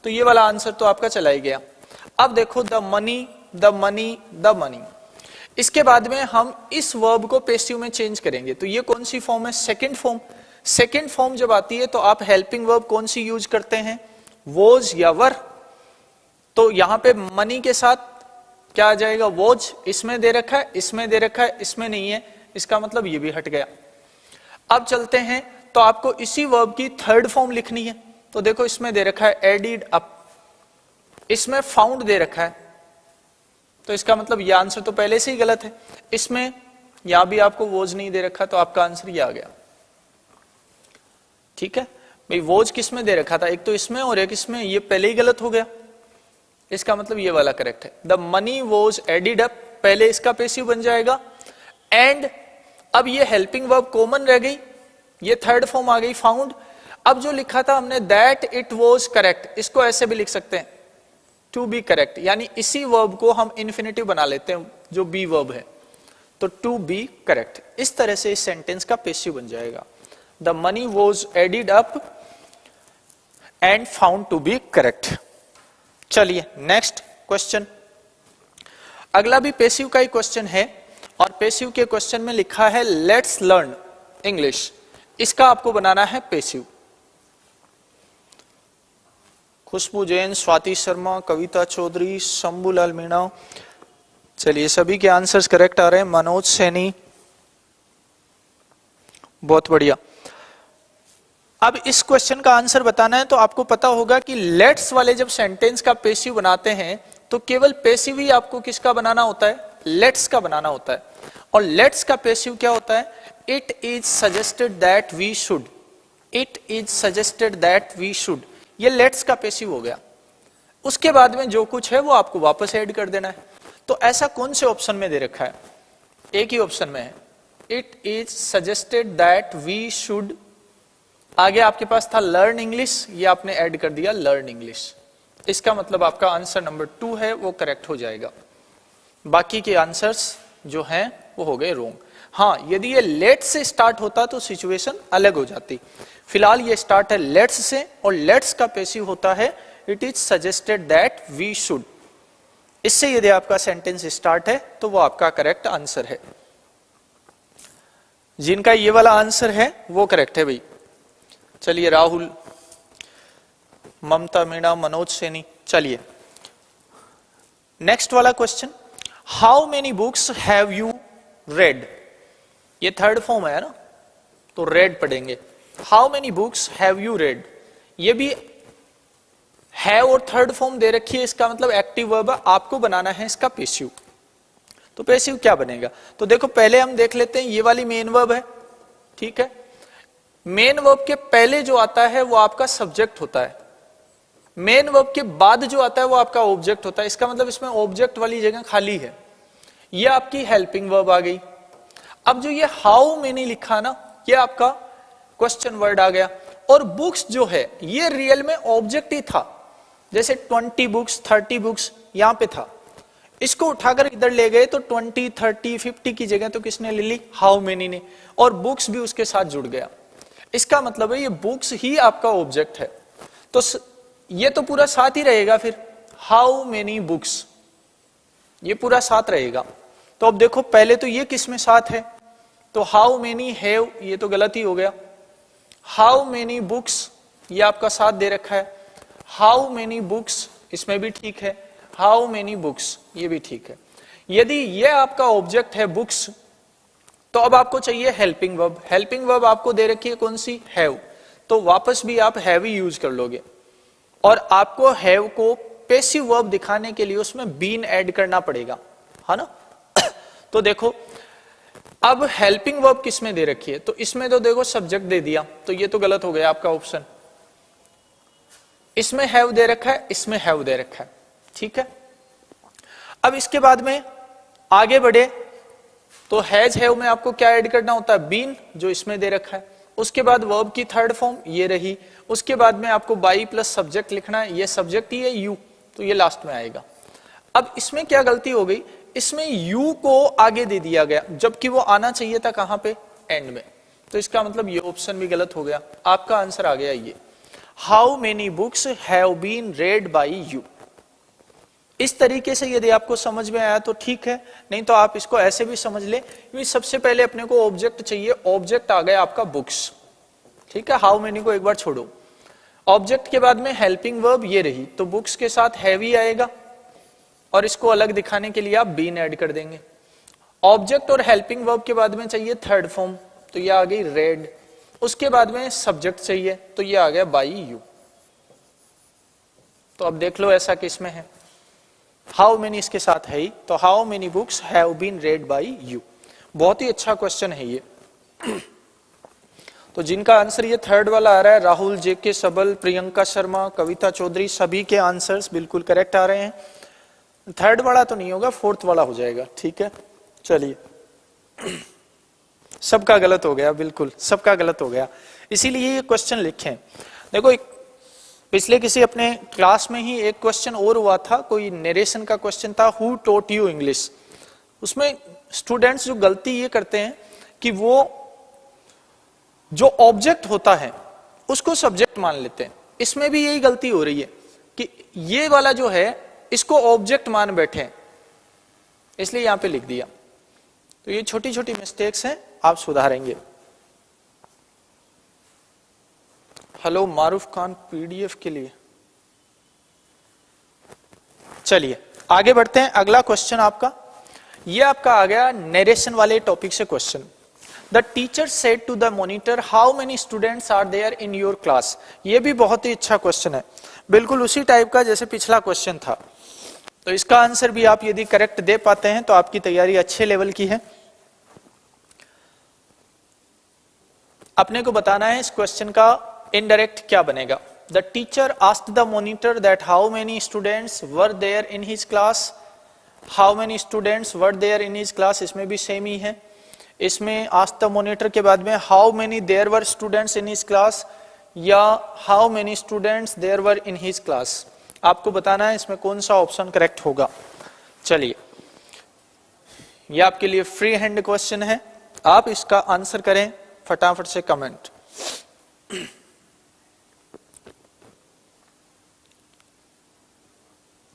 तो ये वाला आंसर तो आपका चला ही गया। अब देखो, the money, the money, the money. इसके बाद में हम इस वर्ब को पैसिव में चेंज करेंगे। तो ये कौन सी फॉर्म है, सेकंड फॉर्म। सेकंड फॉर्म जब आती है तो आप हेल्पिंग वर्ब कौन सी यूज करते हैं, वॉज या वर। तो यहां पे मनी के साथ क्या आ जाएगा, वॉज। इसमें दे रखा है, इसमें दे रखा है, इसमें नहीं है, इसका मतलब ये भी हट गया। अब चलते हैं, तो आपको इसी वर्ब की थर्ड फॉर्म लिखनी है। तो देखो इसमें दे रखा है एडिड अप, इसमें फाउंड दे रखा है, तो इसका मतलब ये आंसर तो पहले से ही गलत है। इसमें यहां भी आपको वॉज नहीं दे रखा, तो आपका आंसर ये आ गया। ठीक है भाई, वॉज किस में दे रखा था, एक तो इसमें और एक इसमें, ये पहले ही गलत हो गया। इसका मतलब ये वाला करेक्ट है, the money was added up, पहले इसका पैसिव बन जाएगा। एंड अब ये हेल्पिंग वर्ब कॉमन रह गई, ये थर्ड फॉर्म आ गई फाउंड। अब जो लिखा था हमने दैट इट वॉज करेक्ट, इसको ऐसे भी लिख सकते हैं, टू बी करेक्ट, यानी इसी वर्ब को हम इन्फिनेटिव बना लेते हैं जो बी वर्ब है, तो टू बी करेक्ट। इस तरह से इस सेंटेंस का पैसिव बन जाएगा, the money was added up and found to be correct. चलिए नेक्स्ट क्वेश्चन, अगला भी पैसिव का ही क्वेश्चन है और पैसिव के क्वेश्चन में लिखा है लेट्स लर्न इंग्लिश। इसका आपको बनाना है पेसिव। खुशबू जैन, स्वाति शर्मा, कविता चौधरी, शंभूलाल मीणा, चलिए सभी के आंसर्स करेक्ट आ रहे हैं। मनोज सैनी, बहुत बढ़िया। अब इस क्वेश्चन का आंसर बताना है तो आपको पता होगा कि लेट्स वाले जब सेंटेंस का पेसिव बनाते हैं तो केवल पेसिव ही आपको किसका बनाना होता है, लेट्स का बनाना होता है। और लेट्स का पेसिव क्या होता है, it is suggested that we should, it is suggested that we should, ये लेट्स का पेसिव हो गया। उसके बाद में जो कुछ है वो आपको वापस ऐड कर देना है। तो ऐसा कौन से ऑप्शन में दे रखा है, एक ही ऑप्शन में है, it is suggested that we should, आगे आपके पास था लर्न इंग्लिश, ये आपने ऐड कर दिया लर्न इंग्लिश। इसका मतलब आपका आंसर नंबर 2 है वो करेक्ट हो जाएगा। बाकी के आंसर्स जो हैं वो हो गए रोंग। हाँ, यदि ये लेट्स से स्टार्ट होता तो सिचुएशन अलग हो जाती। फिलहाल ये स्टार्ट है लेट्स से और लेट्स का पेसिव होता है it is suggested that we should. इससे यदि आपका सेंटेंस स्टार्ट है तो वो आपका करेक्ट आंसर है। जिनका ये वाला आंसर है वो करेक्ट है भाई। चलिए राहुल, ममता मीणा, मनोज सैनी। चलिए नेक्स्ट वाला question, how many books have you read, ये थर्ड फॉर्म है ना, तो रेड पढ़ेंगे। How many books have you read, ये भी है और थर्ड फॉर्म दे रखी है, इसका मतलब एक्टिव वर्ब है, आपको बनाना है इसका पेसिव। तो पेसिव क्या बनेगा, तो देखो पहले हम देख लेते हैं, ये वाली मेन वर्ब है, ठीक है। मेन वर्ब के पहले जो आता है वो आपका सब्जेक्ट होता है, मेन वर्ब के बाद जो आता है वो आपका ऑब्जेक्ट होता है। इसका मतलब इसमें ऑब्जेक्ट वाली जगह खाली है, ये आपकी हेल्पिंग वर्ब आ गई। अब जो ये हाउ मेनी लिखा ना, ये आपका क्वेश्चन वर्ड आ गया। और बुक्स जो है ये रियल में ऑब्जेक्ट ही था, जैसे 20 बुक्स 30 बुक्स यहां पे था, इसको उठाकर इधर ले गए तो 20 30 50 की जगह तो किसने ले ली, हाउ मेनी ने, और बुक्स भी उसके साथ जुड़ गया। इसका मतलब है ये बुक्स ही आपका ऑब्जेक्ट है, तो ये तो पूरा साथ ही रहेगा फिर, हाउ मेनी बुक्स, ये पूरा साथ रहेगा। तो अब देखो पहले तो ये किस में साथ है, तो हाउ मेनी हैव, ये तो गलत ही हो गया। हाउ मेनी बुक्स ये आपका साथ दे रखा है, हाउ मेनी बुक्स इसमें भी ठीक है, हाउ मेनी बुक्स ये भी ठीक है। यदि ये आपका ऑब्जेक्ट है बुक्स, तो अब आपको चाहिए हेल्पिंग वर्ब। हेल्पिंग वर्ब आपको दे रखी है कौन सी, हैव, तो वापस भी आप हैव ही यूज कर लोगे। और आपको हैव को पेसिव वर्ब दिखाने के लिए उसमें बीन ऐड करना पड़ेगा, है ना। तो देखो अब हेल्पिंग वर्ब किस में दे रखी है, तो इसमें तो देखो सब्जेक्ट दे दिया, तो ये तो गलत हो गया आपका ऑप्शन। इसमें हैव दे रखा है, इसमें हैव दे रखा है, ठीक है। अब इसके बाद में आगे बढ़े तो हैज हैव में आपको क्या ऐड करना होता है, बीन, जो इसमें दे रखा है। उसके बाद वर्ब की थर्ड फॉर्म ये रही, उसके बाद में आपको बाई प्लस सब्जेक्ट लिखना है, ये सब्जेक्ट ही है यू, तो ये लास्ट में आएगा। अब इसमें क्या गलती हो गई, इसमें यू को आगे दे दिया गया, जबकि वो आना चाहिए था कहां पे, एंड में। तो इसका मतलब ये ऑप्शन भी गलत हो गया। आपका आंसर आ गया ये, how many books have been read by you. इस तरीके से यदि आपको समझ में आया तो ठीक है, नहीं तो आप इसको ऐसे भी समझ ले, क्योंकि सबसे पहले अपने को ऑब्जेक्ट चाहिए, ऑब्जेक्ट आ गया आपका बुक्स, ठीक है। हाउ मेनी को एक बार छोड़ो, ऑब्जेक्ट के बाद में हेल्पिंग वर्ब ये रही, तो बुक्स के साथ हैवी आएगा और इसको अलग दिखाने के लिए आप बीन ऐड कर देंगे। ऑब्जेक्ट और हेल्पिंग वर्ब के बाद में चाहिए थर्ड फॉर्म, तो ये आ गई रेड। उसके बाद में सब्जेक्ट चाहिए, तो ये आ गया बाई यू। तो अब देख लो ऐसा किस में है, हाउ मेनी इसके साथ है ही, तो how many books have been read by you. बहुत ही अच्छा क्वेश्चन है ये। तो जिनका आंसर ये थर्ड वाला आ रहा है, राहुल, जेके सबल, प्रियंका शर्मा, कविता चौधरी, सभी के आंसर्स बिल्कुल करेक्ट आ रहे हैं। थर्ड वाला तो नहीं होगा, फोर्थ वाला हो जाएगा, ठीक है। चलिए सबका गलत हो गया, बिल्कुल सबका गलत हो गया, इसीलिए ये क्वेश्चन लिखे। देखो एक पिछले किसी अपने क्लास में ही एक क्वेश्चन और हुआ था, कोई नरेशन का क्वेश्चन था, हु टॉट यू इंग्लिश। उसमें स्टूडेंट्स जो गलती ये करते हैं कि वो जो ऑब्जेक्ट होता है उसको सब्जेक्ट मान लेते हैं। इसमें भी यही गलती हो रही है कि ये वाला जो है इसको ऑब्जेक्ट मान बैठे, इसलिए यहां पे लिख दिया। तो ये छोटी छोटी मिस्टेक्स हैं, आप सुधारेंगे। हेलो मारूफ खान पीडीएफ के लिए। चलिए आगे बढ़ते हैं। अगला क्वेश्चन आपका, ये आपका आ गया नरेशन वाले टॉपिक से question. The teacher said to the monitor how many students are there in your class. ये भी बहुत ही अच्छा क्वेश्चन है, बिल्कुल उसी टाइप का जैसे पिछला क्वेश्चन था। तो इसका आंसर भी आप यदि करेक्ट दे पाते हैं तो आपकी तैयारी अच्छे लेवल की है। अपने को बताना है इस क्वेश्चन का इनडायरेक्ट क्या बनेगा। The teacher asked the monitor that how many students were there in his class. How many students were there in his class, इसमें भी सेम ही है। इसमें आस्क्ड द मॉनिटर के बाद में how many there were students in his class या how many students there were in his class. आपको बताना है इसमें कौन सा ऑप्शन करेक्ट होगा। चलिए ये आपके लिए फ्री हैंड क्वेश्चन है, आप इसका आंसर करें फटाफट से कमेंट।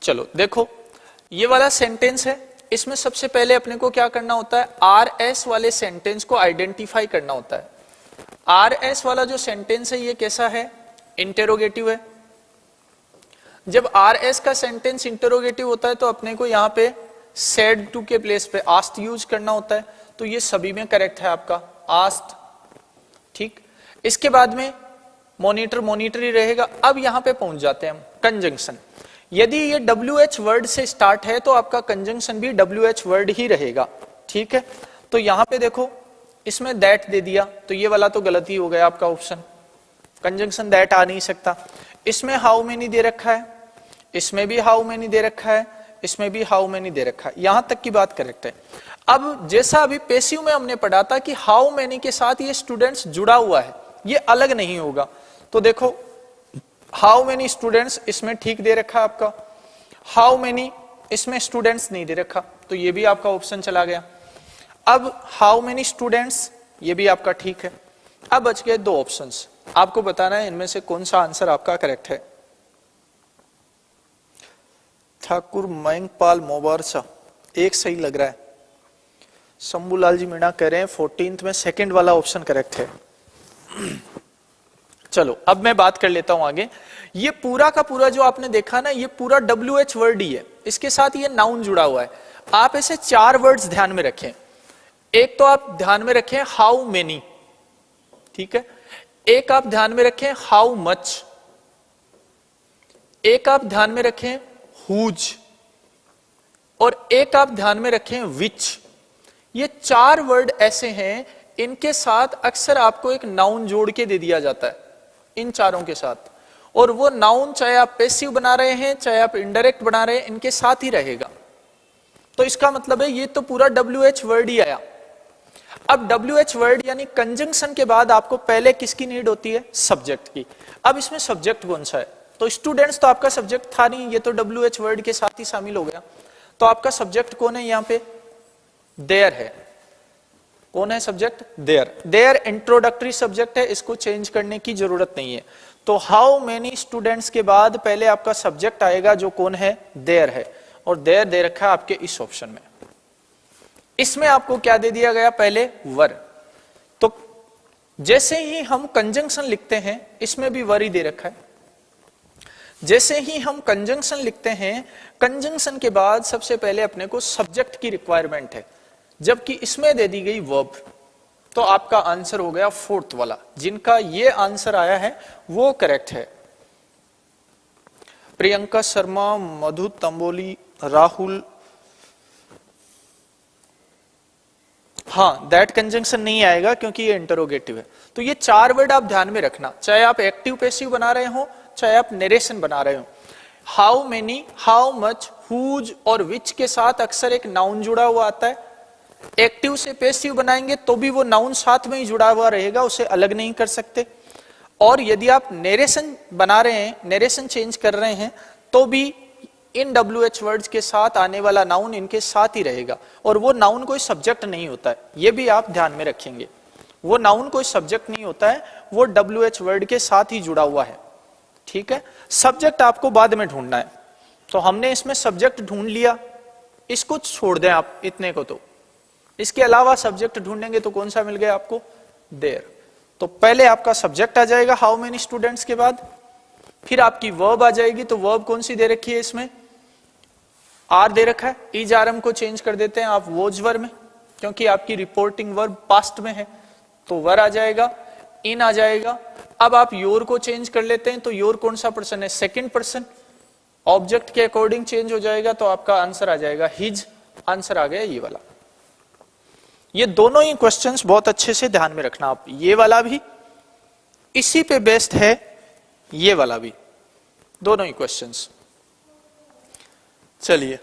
चलो देखो ये वाला सेंटेंस है, इसमें सबसे पहले अपने को क्या करना होता है, आर एस वाले सेंटेंस को आइडेंटिफाई करना होता है। आर एस वाला जो सेंटेंस है ये कैसा है, इंटेरोगेटिव है। जब आर एस का सेंटेंस इंटेरोगेटिव होता है तो अपने को यहाँ पे सेड टू के प्लेस पे आस्ट यूज करना होता है, तो ये सभी में करेक्ट है आपका आस्ट। ठीक, इसके बाद में मॉनिटर मॉनिटर ही रहेगा। अब यहां पे पहुंच जाते हैं हम कंजंक्शन। यदि ये WH वर्ड से स्टार्ट है तो आपका कंजंक्शन भी WH वर्ड ही रहेगा। ठीक है, तो यहां पे देखो इसमें दैट दे दिया तो ये वाला तो गलत ही हो गया आपका ऑप्शन, कंजंक्शन दैट आ नहीं सकता। इसमें हाउ मेनी दे रखा है, इसमें भी हाउ मेनी दे रखा है, इसमें भी हाउ मेनी दे रखा है, यहां तक की बात करेक्ट है। अब जैसा अभी पैसिव में हमने पढ़ा था कि हाउ मेनी के साथ ये स्टूडेंट्स जुड़ा हुआ है, ये अलग नहीं होगा। तो देखो हाउ मेनी स्टूडेंट्स इसमें ठीक दे रखा आपका, हाउ मेनी इसमें स्टूडेंट्स नहीं दे रखा, तो ये भी आपका ऑप्शन चला गया। अब हाउ मेनी स्टूडेंट्स ये भी आपका ठीक है। अब बच गए दो ऑप्शंस, आपको बताना है इनमें से कौन सा आंसर आपका करेक्ट है। ठाकुर मयंकपाल मोबारसा एक सही लग रहा है। शंभूलाल जी मीणा कह रहे हैं 14th में सेकंड वाला ऑप्शन करेक्ट है। चलो अब मैं बात कर लेता हूं आगे। ये पूरा का पूरा जो आपने देखा ना, ये पूरा WH वर्ड ही है, इसके साथ ये नाउन जुड़ा हुआ है। आप ऐसे चार वर्ड्स ध्यान में रखें। एक तो आप ध्यान में रखें हाउ मेनी, ठीक है। एक आप ध्यान में रखें हाउ मच, एक आप ध्यान में रखें हुज, और एक आप ध्यान में रखें विच। ये चार वर्ड ऐसे हैं, इनके साथ अक्सर आपको एक नाउन जोड़ के दे दिया जाता है इन चारों के साथ, और वो नाउन चाहे आप पैसिव बना रहे हैं चाहे आप इनडायरेक्ट बना रहे हैं, इनके साथ ही रहेगा। तो इसका मतलब है ये तो पूरा WH वर्ड ही आया। अब WH वर्ड यानी कंजंक्शन के बाद आपको पहले किसकी नीड होती है, सब्जेक्ट की। अब इसमें सब्जेक्ट कौन सा है, तो स्टूडेंट्स तो आपका सब्जेक्ट था नहीं, ये तो WH वर्ड के साथ ही शामिल हो गया। तो आपका सब्जेक्ट कौन है यहाँ पे, देयर है। कौन है subject, there. There introductory subject है, इसको चेंज करने की जरूरत नहीं है। तो हाउ मेनी स्टूडेंट्स के बाद पहले आपका सब्जेक्ट आएगा जो कौन है, देयर है, और देयर दे रखा है आपके इस ऑप्शन में। इसमें आपको क्या दे दिया गया, पहले वर। तो जैसे ही हम कंजंक्शन लिखते हैं इसमें भी वर ही दे रखा है। जैसे ही हम कंजंक्शन लिखते हैं, कंजंक्शन के बाद सबसे पहले अपने को सब्जेक्ट की रिक्वायरमेंट है, जबकि इसमें दे दी गई वर्ब। तो आपका आंसर हो गया फोर्थ वाला, जिनका ये आंसर आया है वो करेक्ट है। प्रियंका शर्मा, मधु तंबोली, राहुल, हाँ दैट कंजंक्शन नहीं आएगा क्योंकि ये इंटरोगेटिव है। तो ये चार वर्ड आप ध्यान में रखना, चाहे आप एक्टिव पैसिव बना रहे हो चाहे आप नरेशन बना रहे हो। How many, how much, whose और विच के साथ अक्सर एक नाउन जुड़ा हुआ आता है। एक्टिव से पैसिव बनाएंगे तो भी वो नाउन साथ में ही जुड़ा हुआ रहेगा, उसे अलग नहीं कर सकते। और यदि आप नरेशन बना रहे हैं, नरेशन चेंज कर रहे हैं, तो भी इन WH वर्ड्स के साथ आने वाला नाउन इनके साथ ही रहेगा, और वो नाउन कोई सब्जेक्ट नहीं होता है, ये भी आप ध्यान में रखेंगे। वो नाउन कोई सब्जेक्ट नहीं होता है, वो WH वर्ड के साथ ही जुड़ा हुआ है। ठीक है, सब्जेक्ट आपको बाद में ढूंढना है। तो हमने इसमें सब्जेक्ट ढूंढ लिया, इसको छोड़ दें आप इतने को। तो इसके अलावा सब्जेक्ट ढूंढेंगे तो कौन सा मिल गया आपको, देयर। तो पहले आपका सब्जेक्ट आ जाएगा हाउ मेनी स्टूडेंट्स के बाद, फिर आपकी वर्ब आ जाएगी। तो वर्ब कौन सी दे रखी है इसमें, आर दे रखा है, इज आरएम को चेंज कर देते हैं आप वोज वर में, क्योंकि आपकी रिपोर्टिंग वर्ब पास्ट में है, तो वर आ जाएगा, इन आ जाएगा। अब आप योर को चेंज कर लेते हैं, तो योर कौन सा पर्सन है, सेकंड पर्सन, ऑब्जेक्ट के अकॉर्डिंग चेंज हो जाएगा, तो आपका आंसर आ जाएगा हिज। आंसर आ गया ये वाला। ये दोनों ही क्वेश्चंस बहुत अच्छे से ध्यान में रखना आप, ये वाला भी इसी पे बेस्ड है, ये वाला भी, दोनों ही क्वेश्चंस। चलिए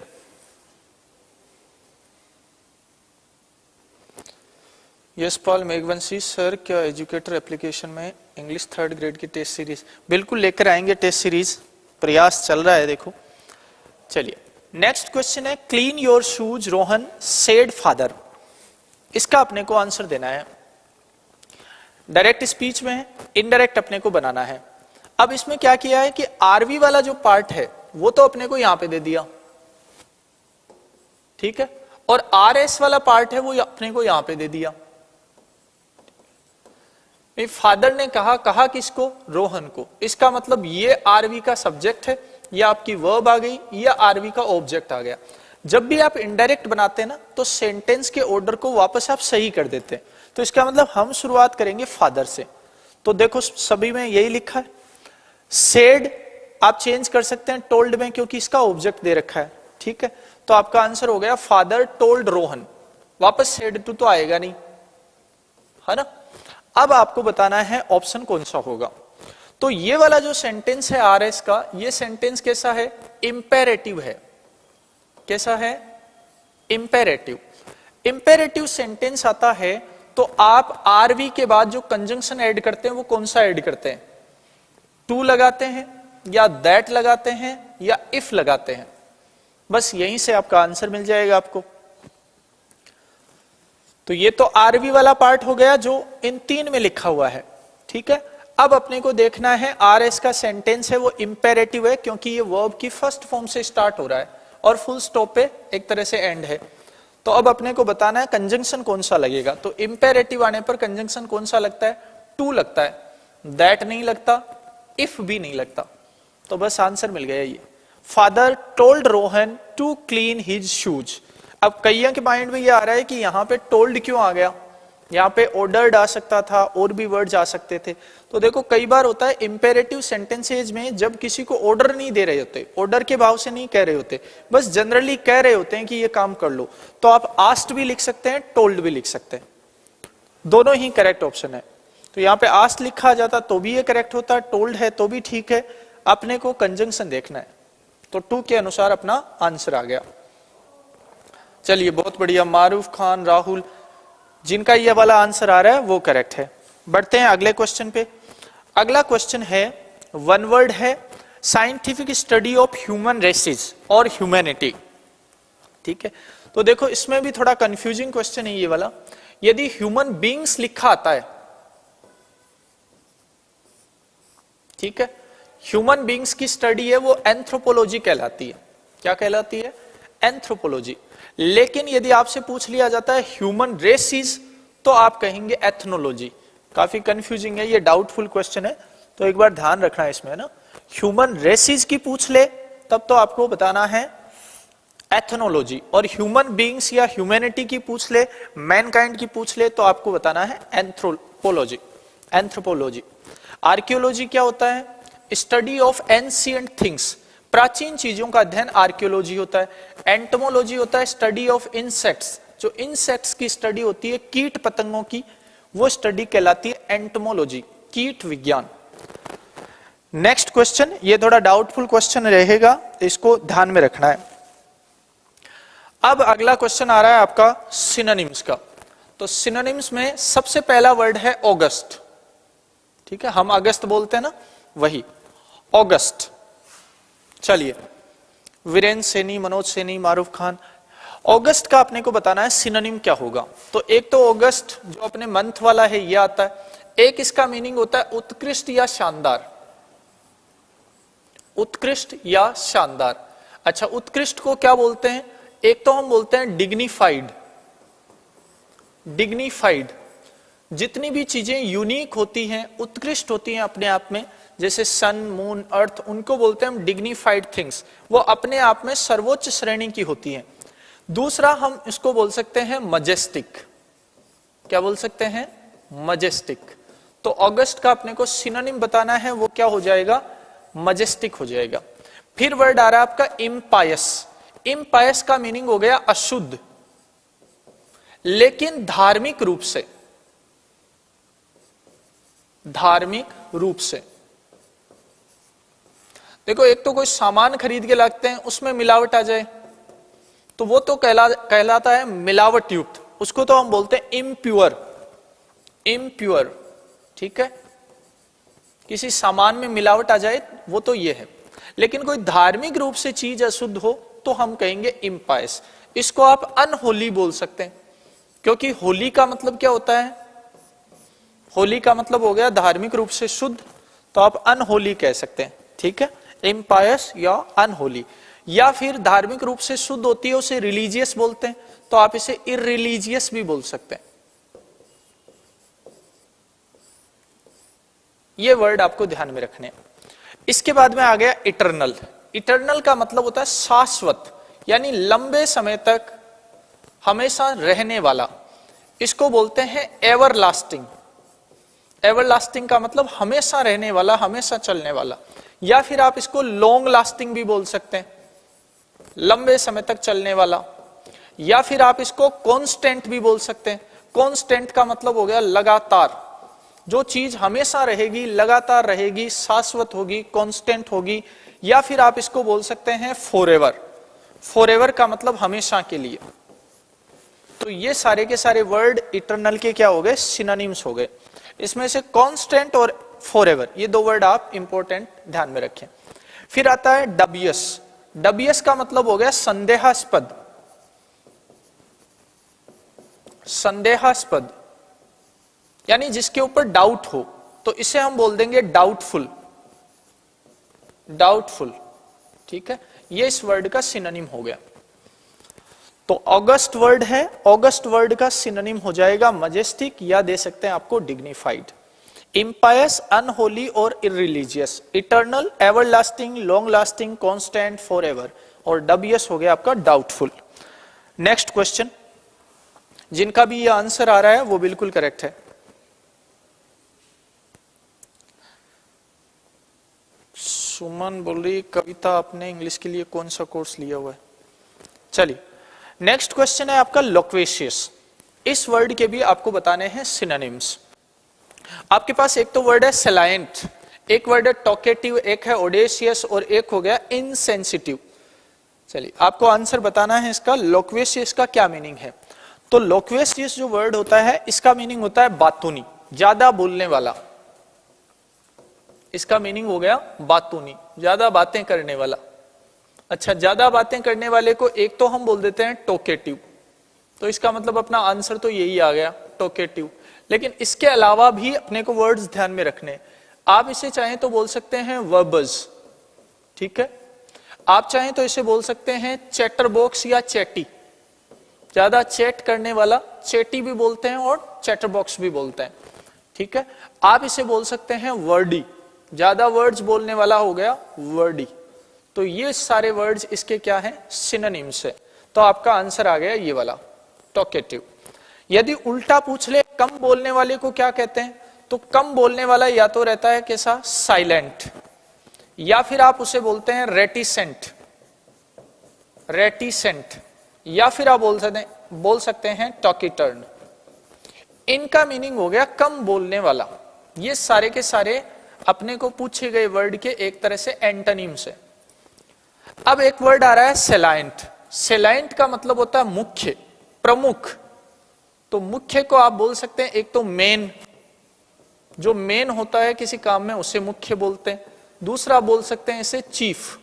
यस पॉल मेघवंशी सर, क्या एजुकेटर एप्लीकेशन में इंग्लिश 3rd ग्रेड की टेस्ट सीरीज, बिल्कुल लेकर आएंगे टेस्ट सीरीज, प्रयास चल रहा है देखो। चलिए नेक्स्ट क्वेश्चन है, clean your shoes Rohan said father. इसका अपने को आंसर देना है, डायरेक्ट स्पीच में है, इनडायरेक्ट अपने को बनाना है। अब इसमें क्या किया है कि आरवी वाला जो पार्ट है वो तो अपने को यहां पे दे दिया, ठीक है, और आरएस वाला पार्ट है वो अपने को यहां पे दे दिया। फादर ने कहा किसको, रोहन को, इसका मतलब ये आरवी का सब्जेक्ट है, या आपकी वर्ब आ गई, या आरवी का ऑब्जेक्ट आ गया। जब भी आप इनडायरेक्ट बनाते हैं ना, तो सेंटेंस के ऑर्डर को वापस आप सही कर देते हैं। तो इसका मतलब हम शुरुआत करेंगे फादर से। तो देखो सभी में यही लिखा है, सेड आप चेंज कर सकते हैं टोल्ड में, क्योंकि इसका ऑब्जेक्ट दे रखा है, ठीक है। तो आपका आंसर हो गया फादर टोल्ड रोहन, वापस सेड टू तो आएगा नहीं, है ना। अब आपको बताना है ऑप्शन कौन सा होगा। तो ये वाला जो सेंटेंस है आरएस का, ये सेंटेंस कैसा है, इंपेरेटिव है। कैसा है, इंपेरेटिव। इंपेरेटिव सेंटेंस आता है तो आप आरवी के बाद जो कंजंक्शन ऐड करते हैं वो कौन सा ऐड करते हैं, टू लगाते हैं, या दैट लगाते हैं, या इफ लगाते हैं। बस यहीं से आपका आंसर मिल जाएगा आपको। तो ये तो आरवी वाला पार्ट हो गया जो इन 3 में लिखा हुआ है, ठीक है। अब अपने को देखना है आरएस का सेंटेंस है वो इंपेरेटिव है, क्योंकि ये वर्ब की फर्स्ट फॉर्म से स्टार्ट हो रहा है और फुल स्टॉप पे एक तरह से एंड है। तो अब अपने को बताना है कंजंक्शन कौन सा लगेगा। तो इंपेरेटिव आने पर कंजंक्शन कौन सा लगता है, टू लगता है, दैट नहीं लगता, इफ भी नहीं लगता। तो बस आंसर मिल गया ये, father told Rohan to clean his shoes. अब कईयों के माइंड में ये आ रहा है कि यहाँ पे टोल्ड क्यों आ गया, यहाँ पे ऑर्डर्ड आ सकता था, और भी वर्ड्स आ सकते थे। तो देखो कई बार होता है इंपेरेटिव सेंटेंसेज में जब किसी को ऑर्डर नहीं दे रहे होते, ऑर्डर के भाव से नहीं कह रहे होते, बस जनरली कह रहे होते हैं कि ये काम कर लो, तो आप आस्क्ड भी लिख सकते हैं, टोल्ड भी लिख सकते हैं, दोनों ही करेक्ट ऑप्शन है। तो यहाँ पे आस्क्ड लिखा जाता तो भी ये करेक्ट होता, टोल्ड है तो भी ठीक है। अपने को कंजंक्शन देखना है, तो टू के अनुसार अपना आंसर आ गया। चलिए बहुत बढ़िया, मारूफ खान, राहुल, जिनका ये वाला आंसर आ रहा है वो करेक्ट है। बढ़ते हैं अगले क्वेश्चन पे। अगला क्वेश्चन है, वन वर्ड है, scientific study of human races और ह्यूमैनिटी, ठीक है। तो देखो इसमें भी थोड़ा कंफ्यूजिंग क्वेश्चन है ये वाला। यदि ह्यूमन बीइंग्स लिखा आता है, ठीक है, ह्यूमन बीइंग्स की स्टडी है वो एंथ्रोपोलॉजी कहलाती है। क्या कहलाती है, एंथ्रोपोलॉजी। लेकिन यदि आपसे पूछ लिया जाता है ह्यूमन रेसिस, तो आप कहेंगे एथनोलॉजी। काफी कंफ्यूजिंग है, ये डाउटफुल क्वेश्चन है, तो एक बार ध्यान रखना इसमें ना। ह्यूमन रेसिस की पूछ ले तब तो आपको बताना है एथनोलॉजी, और ह्यूमन बीइंग्स या ह्यूमैनिटी की पूछ ले, मैनकाइंड की पूछ ले, तो आपको बताना है एंथ्रोपोलॉजी, एंथ्रोपोलॉजी। आर्कियोलॉजी क्या होता है, स्टडी ऑफ एंशिएंट थिंग्स, प्राचीन चीजों का अध्ययन आर्कियोलॉजी होता है। एंटोमोलॉजी होता है स्टडी ऑफ इंसेक्ट्स, जो इंसेक्ट्स की स्टडी होती है, कीट पतंगों की, वो स्टडी कहलाती है एंटोमोलॉजी, कीट विज्ञान। नेक्स्ट क्वेश्चन, ये थोड़ा डाउटफुल क्वेश्चन रहेगा, इसको ध्यान में रखना है। अब अगला क्वेश्चन आ रहा है आपका सिनोनिम्स का। तो सिनोनिम्स में सबसे पहला वर्ड है ऑगस्ट, ठीक है, हम अगस्त बोलते हैं ना, वही ऑगस्ट। चलिए वीरेंद्र सैनी, मनोज सैनी, मारूफ खान, अगस्त का अपने को बताना है सिनोनिम क्या होगा। तो एक तो अगस्त जो अपने मंथ वाला है ये आता है, एक इसका मीनिंग होता है उत्कृष्ट या शानदार, उत्कृष्ट या शानदार। अच्छा, उत्कृष्ट को क्या बोलते हैं, एक तो हम बोलते हैं डिग्निफाइड, डिग्निफाइड, जितनी भी चीजें यूनिक होती हैं, उत्कृष्ट होती हैं अपने आप में, जैसे सन, मून, अर्थ, उनको बोलते हैं हम डिग्निफाइड थिंग्स, वो अपने आप में सर्वोच्च श्रेणी की होती हैं। दूसरा हम इसको बोल सकते हैं मजेस्टिक। क्या बोल सकते हैं? मजेस्टिक। तो ऑगस्ट का अपने को सिनोनिम बताना है, वो क्या हो जाएगा? मजेस्टिक हो जाएगा। फिर वर्ड आ रहा है आपका इम्पायस। इम्पायस का मीनिंग हो गया अशुद्ध, लेकिन धार्मिक रूप से, धार्मिक रूप से। देखो, एक तो कोई सामान खरीद के लाते हैं, उसमें मिलावट आ जाए तो वो तो कहलाता है मिलावट युक्त, उसको तो हम बोलते हैं इम्प्योर। इम्प्योर, ठीक है। किसी सामान में मिलावट आ जाए वो तो ये है, लेकिन कोई धार्मिक रूप से चीज अशुद्ध हो तो हम कहेंगे इम्पायस। इसको आप अनहोली बोल सकते हैं, क्योंकि होली का मतलब क्या होता है? होली का मतलब हो गया धार्मिक रूप से शुद्ध, तो आप अनहोली कह सकते हैं, ठीक है। इम्पायस या अनहोली। या फिर धार्मिक रूप से शुद्ध होती है उसे रिलीजियस बोलते हैं, तो आप इसे इररिलीजियस भी बोल सकते हैं। ये वर्ड आपको ध्यान में रखने। इसके बाद में आ गया इटर्नल। इटर्नल का मतलब होता है शाश्वत, यानी लंबे समय तक हमेशा रहने वाला। इसको बोलते हैं एवरलास्टिंग। एवरलास्टिंग का मतलब हमेशा रहने वाला, हमेशा चलने वाला। या फिर आप इसको लॉन्ग लास्टिंग भी बोल सकते हैं, लंबे समय तक चलने वाला। या फिर आप इसको कांस्टेंट भी बोल सकते हैं। कांस्टेंट का मतलब हो गया लगातार, जो चीज हमेशा रहेगी, लगातार रहेगी, शाश्वत होगी, कांस्टेंट होगी। या फिर आप इसको बोल सकते हैं फॉरएवर। फॉरएवर का मतलब हमेशा के लिए। तो ये सारे के सारे वर्ड इटर्नल के क्या हो गए? सिनोनिम्स हो गए। इसमें से कांस्टेंट और फॉरएवर, ये दो वर्ड आप इंपॉर्टेंट ध्यान में रखें। फिर आता है डबियस। डबियस का मतलब हो गया संदेहास्पद। संदेहास्पद यानी जिसके ऊपर डाउट हो, तो इसे हम बोल देंगे डाउटफुल। डाउटफुल, ठीक है। ये इस वर्ड का सिनोनिम हो गया। तो ऑगस्ट वर्ड है, ऑगस्ट वर्ड का सिनोनिम हो जाएगा मजेस्टिक, या दे सकते हैं आपको डिग्निफाइड। इम्पायस, अनहोली और irreligious. Eternal, everlasting, long lasting, constant, forever. और डबियस हो गया आपका डाउटफुल। नेक्स्ट क्वेश्चन, जिनका भी ये आंसर आ रहा है वो बिल्कुल करेक्ट है। सुमन बोल रही, कविता आपने इंग्लिश के लिए कौन सा कोर्स लिया हुआ है? चलिए, नेक्स्ट क्वेश्चन है आपका लोक्वेशियस। इस वर्ड के भी आपको बताने हैं सिनोनिम्स। आपके पास एक तो वर्ड है सेलाइंट, एक वर्ड है टॉकेटिव, एक है ओडेशियस और एक हो गया इनसेंसिटिव। चलिए, आपको आंसर बताना है इसका। लोक्वेशियस का क्या मीनिंग है? तो लोक्वेशियस जो वर्ड होता है, इसका मीनिंग होता है बातूनी, ज्यादा बोलने वाला। इसका मीनिंग हो गया बातूनी, ज्यादा बातें करने वाला। अच्छा, ज्यादा बातें करने वाले को एक तो हम बोल देते हैं टॉकेटिव, तो इसका मतलब अपना आंसर तो यही आ गया, टॉकेटिव। लेकिन इसके अलावा भी अपने को वर्ड्स ध्यान में रखने। आप इसे चाहें तो बोल सकते हैं वर्बस, ठीक है। आप चाहें तो इसे बोल सकते हैं चैटर बॉक्स या चैटी, ज्यादा चैट करने वाला चैटी भी बोलते हैं और चैटर बॉक्स भी बोलते हैं, ठीक है। आप इसे बोल सकते हैं वर्डी, ज्यादा वर्ड्स बोलने वाला हो गया वर्डी। तो ये सारे वर्ड्स इसके क्या हैं? सिनोनिम्स है। तो आपका आंसर आ गया ये वाला, टॉकेटिव। यदि उल्टा पूछ ले, कम बोलने वाले को क्या कहते हैं? तो कम बोलने वाला या तो रहता है कैसा? साइलेंट, या फिर आप उसे बोलते हैं रेटिसेंट। रेटिसेंट, या फिर आप बोल सकते हैं टॉकीटर्न। इनका मीनिंग हो गया कम बोलने वाला। ये सारे के सारे अपने को पूछे गए वर्ड के एक तरह से एंटोनिम्स है। अब एक वर्ड आ रहा है सेलाइंट। सेलाइंट का मतलब होता है मुख्य, प्रमुख। तो मुख्य को आप बोल सकते हैं एक तो मेन, जो मेन होता है किसी काम में उसे मुख्य बोलते हैं। दूसरा बोल सकते हैं इसे चीफ।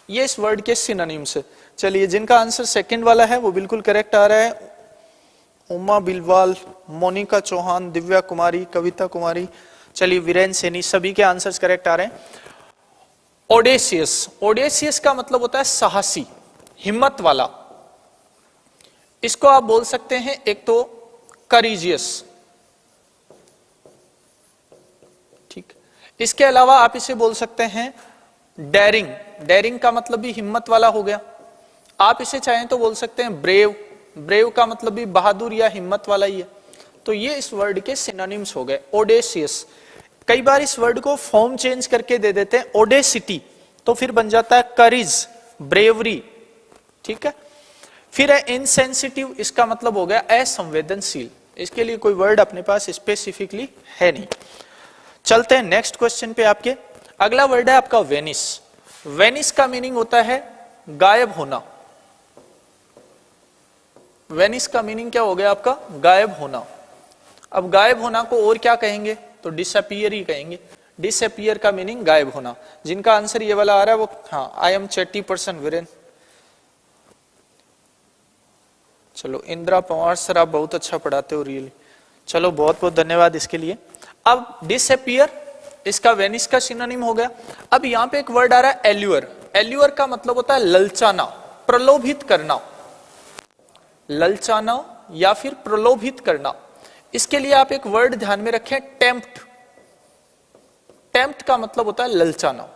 ये इस वर्ड के सिनोनिम्स है। चलिए, जिनका आंसर सेकंड वाला है वो बिल्कुल करेक्ट आ रहा है। उमा बिलवाल, मोनिका चौहान, दिव्या कुमारी, कविता कुमारी, चलिए वीरेन सैनी, सभी के आंसर्स करेक्ट आ रहे हैं। ओडेशियस, ओडेशियस का मतलब होता है साहसी, हिम्मत वाला। इसको आप बोल सकते हैं एक तो करीजियस, इसके अलावा आप इसे बोल सकते हैं डेयरिंग, डेयरिंग का मतलब भी हिम्मत वाला हो गया। आप इसे चाहें तो बोल सकते हैं ब्रेव, ब्रेव का मतलब भी बहादुर या हिम्मत वाला ही है। तो ये इस वर्ड के सिनोनिम्स हो गए। ओडेसियस, कई बार इस वर्ड को फॉर्म चेंज करके दे देते हैं ओडेसिटी, तो फिर बन जाता है करेज, ब्रेवरी, ठीक है। फिर है इनसेंसिटिव, इसका मतलब हो गया असंवेदनशील। इसके लिए कोई वर्ड अपने पास स्पेसिफिकली है नहीं। चलते हैं नेक्स्ट क्वेश्चन पे आपके। अगला वर्ड है आपका वेनिस। वेनिस का मीनिंग होता है गायब होना। वेनिस का मीनिंग क्या हो गया आपका? गायब होना। अब गायब होना को और क्या कहेंगे? तो डिसअपियर ही कहेंगे। डिसअपियर का मीनिंग गायब होना। जिनका आंसर ये वाला आ रहा है वो, हाँ, आई एम 80% वीरेन। चलो, इंदिरा पवार सर, आप बहुत अच्छा पढ़ाते हो रियली। चलो, बहुत बहुत धन्यवाद इसके लिए। अब डिसअपियर, इसका वेनिस का सिनोनिम हो गया। अब यहां पे एक वर्ड आ रहा है एल्यूअर। एल्यूअर का मतलब होता है ललचाना, प्रलोभित करना। ललचाना या फिर प्रलोभित करना। इसके लिए आप एक वर्ड ध्यान में रखें, टेम्प्ट। टेम्प्ट का मतलब होता है ललचाना,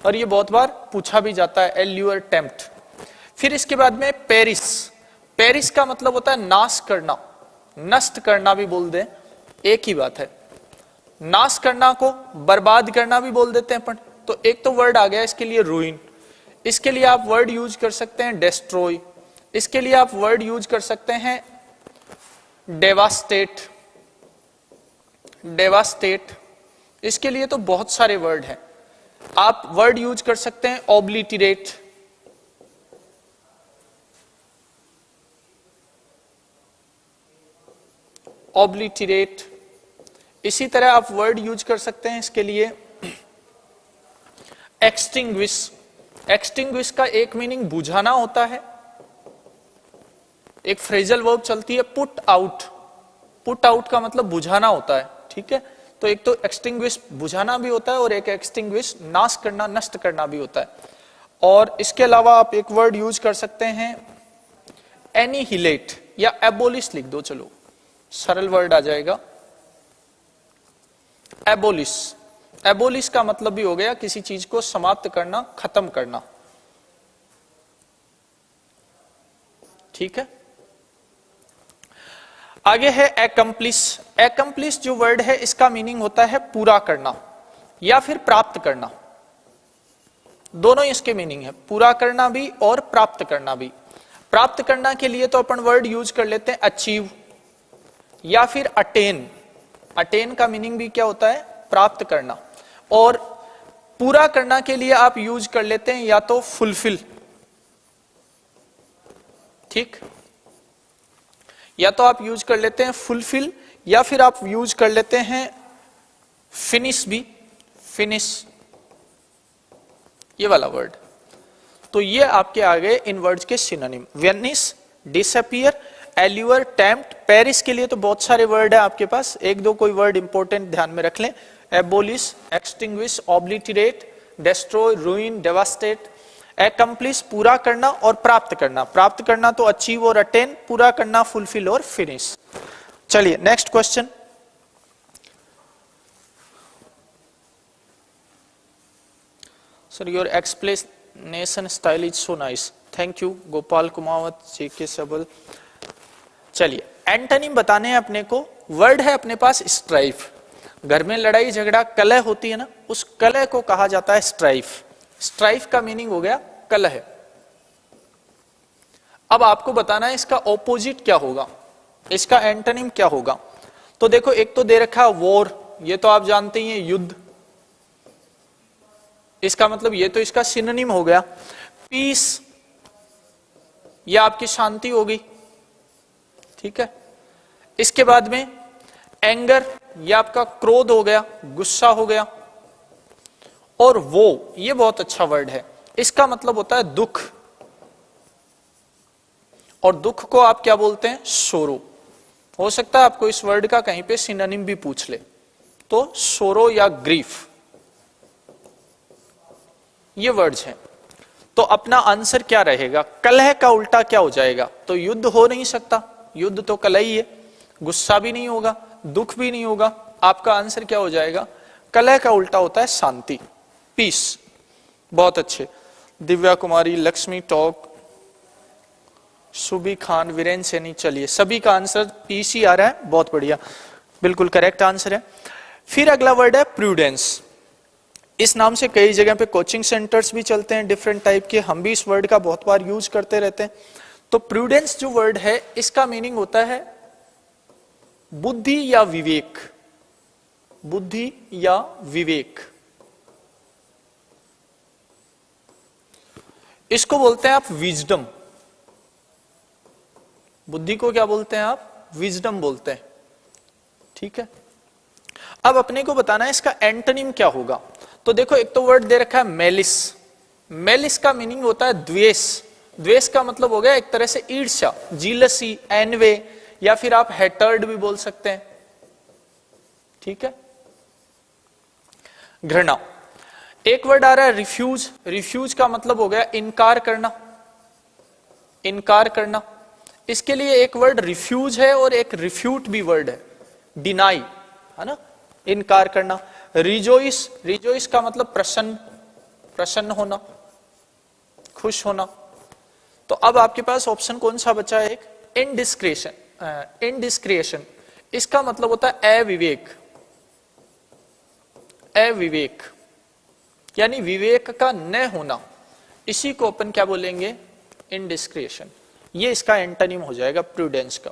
और ये बहुत बार पूछा भी जाता है, एल्यूअर, टेम्प्ट। फिर इसके बाद में पेरिस। पेरिस का मतलब होता है नाश करना, नष्ट करना भी बोल दें, एक ही बात है। नाश करना को बर्बाद करना भी बोल देते हैं अपन। तो एक तो वर्ड आ गया इसके लिए रूइन। इसके लिए आप वर्ड यूज कर सकते हैं डेस्ट्रॉय। इसके लिए आप वर्ड यूज कर सकते हैं डेवास्टेट, डेवास्टेट। इसके लिए तो बहुत सारे वर्ड हैं। आप वर्ड यूज कर सकते हैं ऑब्लिटरेट, ऑब्लिटरेट। इसी तरह आप वर्ड यूज कर सकते हैं इसके लिए एक्सटिंग्विश। एक्सटिंग्विश का एक मीनिंग बुझाना होता है। एक फ्रेजल वर्ब चलती है पुट आउट। पुट आउट का मतलब बुझाना होता है, ठीक है। तो एक तो एक्सटिंग्विश बुझाना भी होता है, और एक एक्सटिंग्विश नाश करना, नष्ट करना भी होता है। और इसके अलावा आप एक वर्ड यूज कर सकते हैं एनिहिलेट, या एबोलिश लिख दो, चलो सरल वर्ड आ जाएगा, एबोलिश। एबोलिश का मतलब भी हो गया किसी चीज को समाप्त करना, खत्म करना, ठीक है। आगे है एकम्प्लिश। एकम्प्लिश जो वर्ड है इसका मीनिंग होता है पूरा करना या फिर प्राप्त करना। दोनों इसके मीनिंग है, पूरा करना भी और प्राप्त करना भी। प्राप्त करना के लिए तो अपन वर्ड यूज कर लेते हैं अचीव या फिर अटेन। अटेन का मीनिंग भी क्या होता है? प्राप्त करना। और पूरा करना के लिए आप यूज कर लेते हैं या तो फुलफिल, ठीक, या तो आप यूज कर लेते हैं फुलफिल, या फिर आप यूज कर लेते हैं फिनिश भी, फिनिश, ये वाला वर्ड। तो ये आपके आ गए इन वर्ड्स के synonym. Vanish, disappear, allure, tempt. Perish के लिए तो बहुत सारे वर्ड है आपके पास, एक दो कोई वर्ड इंपॉर्टेंट ध्यान में रख लें। Abolish, extinguish, obliterate, destroy, ruin, devastate. Accomplish पूरा करना और प्राप्त करना। प्राप्त करना तो अचीव और अटेन, पूरा करना फुलफिल और फिनिश। चलिए next question. Sir your explanation style is so nice, thank you. Gopal Kumawat, JK Sabal. चलिए एंटोनिम बताने हैं अपने को। वर्ड है अपने पास स्ट्राइफ। घर में लड़ाई झगड़ा कलह होती है ना, उस कलह को कहा जाता है स्ट्राइफ। स्ट्राइफ का मीनिंग हो गया कलह। अब आपको बताना है इसका ऑपोजिट क्या होगा, इसका एंटोनिम क्या होगा। तो देखो, एक तो दे रखा है वॉर, ये तो आप जानते ही हैं, युद्ध। इसका मतलब ये तो इसका सिनोनिम हो गया। पीस, ये आपकी शांति हो गई, ठीक है। इसके बाद में एंगर, ये आपका क्रोध हो गया, गुस्सा हो गया। और वो, ये बहुत अच्छा वर्ड है, इसका मतलब होता है दुख। और दुख को आप क्या बोलते हैं? सोरो। हो सकता है आपको इस वर्ड का कहीं पे सिनोनिम भी पूछ ले, तो सोरो या ग्रीफ, ये वर्ड्स हैं। तो अपना आंसर क्या रहेगा? कलह का उल्टा क्या हो जाएगा? तो युद्ध हो नहीं सकता, युद्ध तो कलह ही है। गुस्सा भी नहीं होगा, दुख भी नहीं होगा। आपका आंसर क्या हो जाएगा? कलह का उल्टा होता है शांति, पीस। बहुत अच्छे, दिव्या कुमारी, लक्ष्मी टॉक, सुबी खान, वीरेन सैनी। चलिए सभी का आंसर पीस ही आ रहा है, बहुत बढ़िया, बिल्कुल करेक्ट आंसर है। फिर अगला वर्ड है प्रूडेंस। इस नाम से कई जगह पे कोचिंग सेंटर्स भी चलते हैं डिफरेंट टाइप के, हम भी इस वर्ड का बहुत बार यूज करते रहते हैं। तो प्रूडेंस जो वर्ड है इसका मीनिंग होता है बुद्धि या विवेक, बुद्धि या विवेक। इसको बोलते हैं आप विजडम। बुद्धि को क्या बोलते हैं आप? विजडम बोलते हैं, ठीक है। अब अपने को बताना है इसका एंटोनिम क्या होगा। तो देखो एक तो वर्ड दे रखा है मेलिस। मेलिस का मीनिंग होता है द्वेष। द्वेष का मतलब हो गया एक तरह से ईर्ष्या, जीलसी, एनवे, या फिर आप हेटर्ड भी बोल सकते हैं, ठीक है। घृणा। एक वर्ड आ रहा है रिफ्यूज। रिफ्यूज का मतलब हो गया इनकार करना, इनकार करना। इसके लिए एक वर्ड रिफ्यूज है और एक रिफ्यूट भी वर्ड है, डिनाई, है ना, इनकार करना। रिजोइस, रिजोइस का मतलब प्रसन्न, प्रसन्न होना, खुश होना। तो अब आपके पास ऑप्शन कौन सा बचा है? एक इनडिस्क्रेशन। इनडिस्क्रिएशन इसका मतलब होता है अविवेक, अविवेक यानी विवेक का न होना, इसी को अपन क्या बोलेंगे? इनडिस्क्रिएशन। ये इसका एंटोनिम हो जाएगा प्रूडेंस का।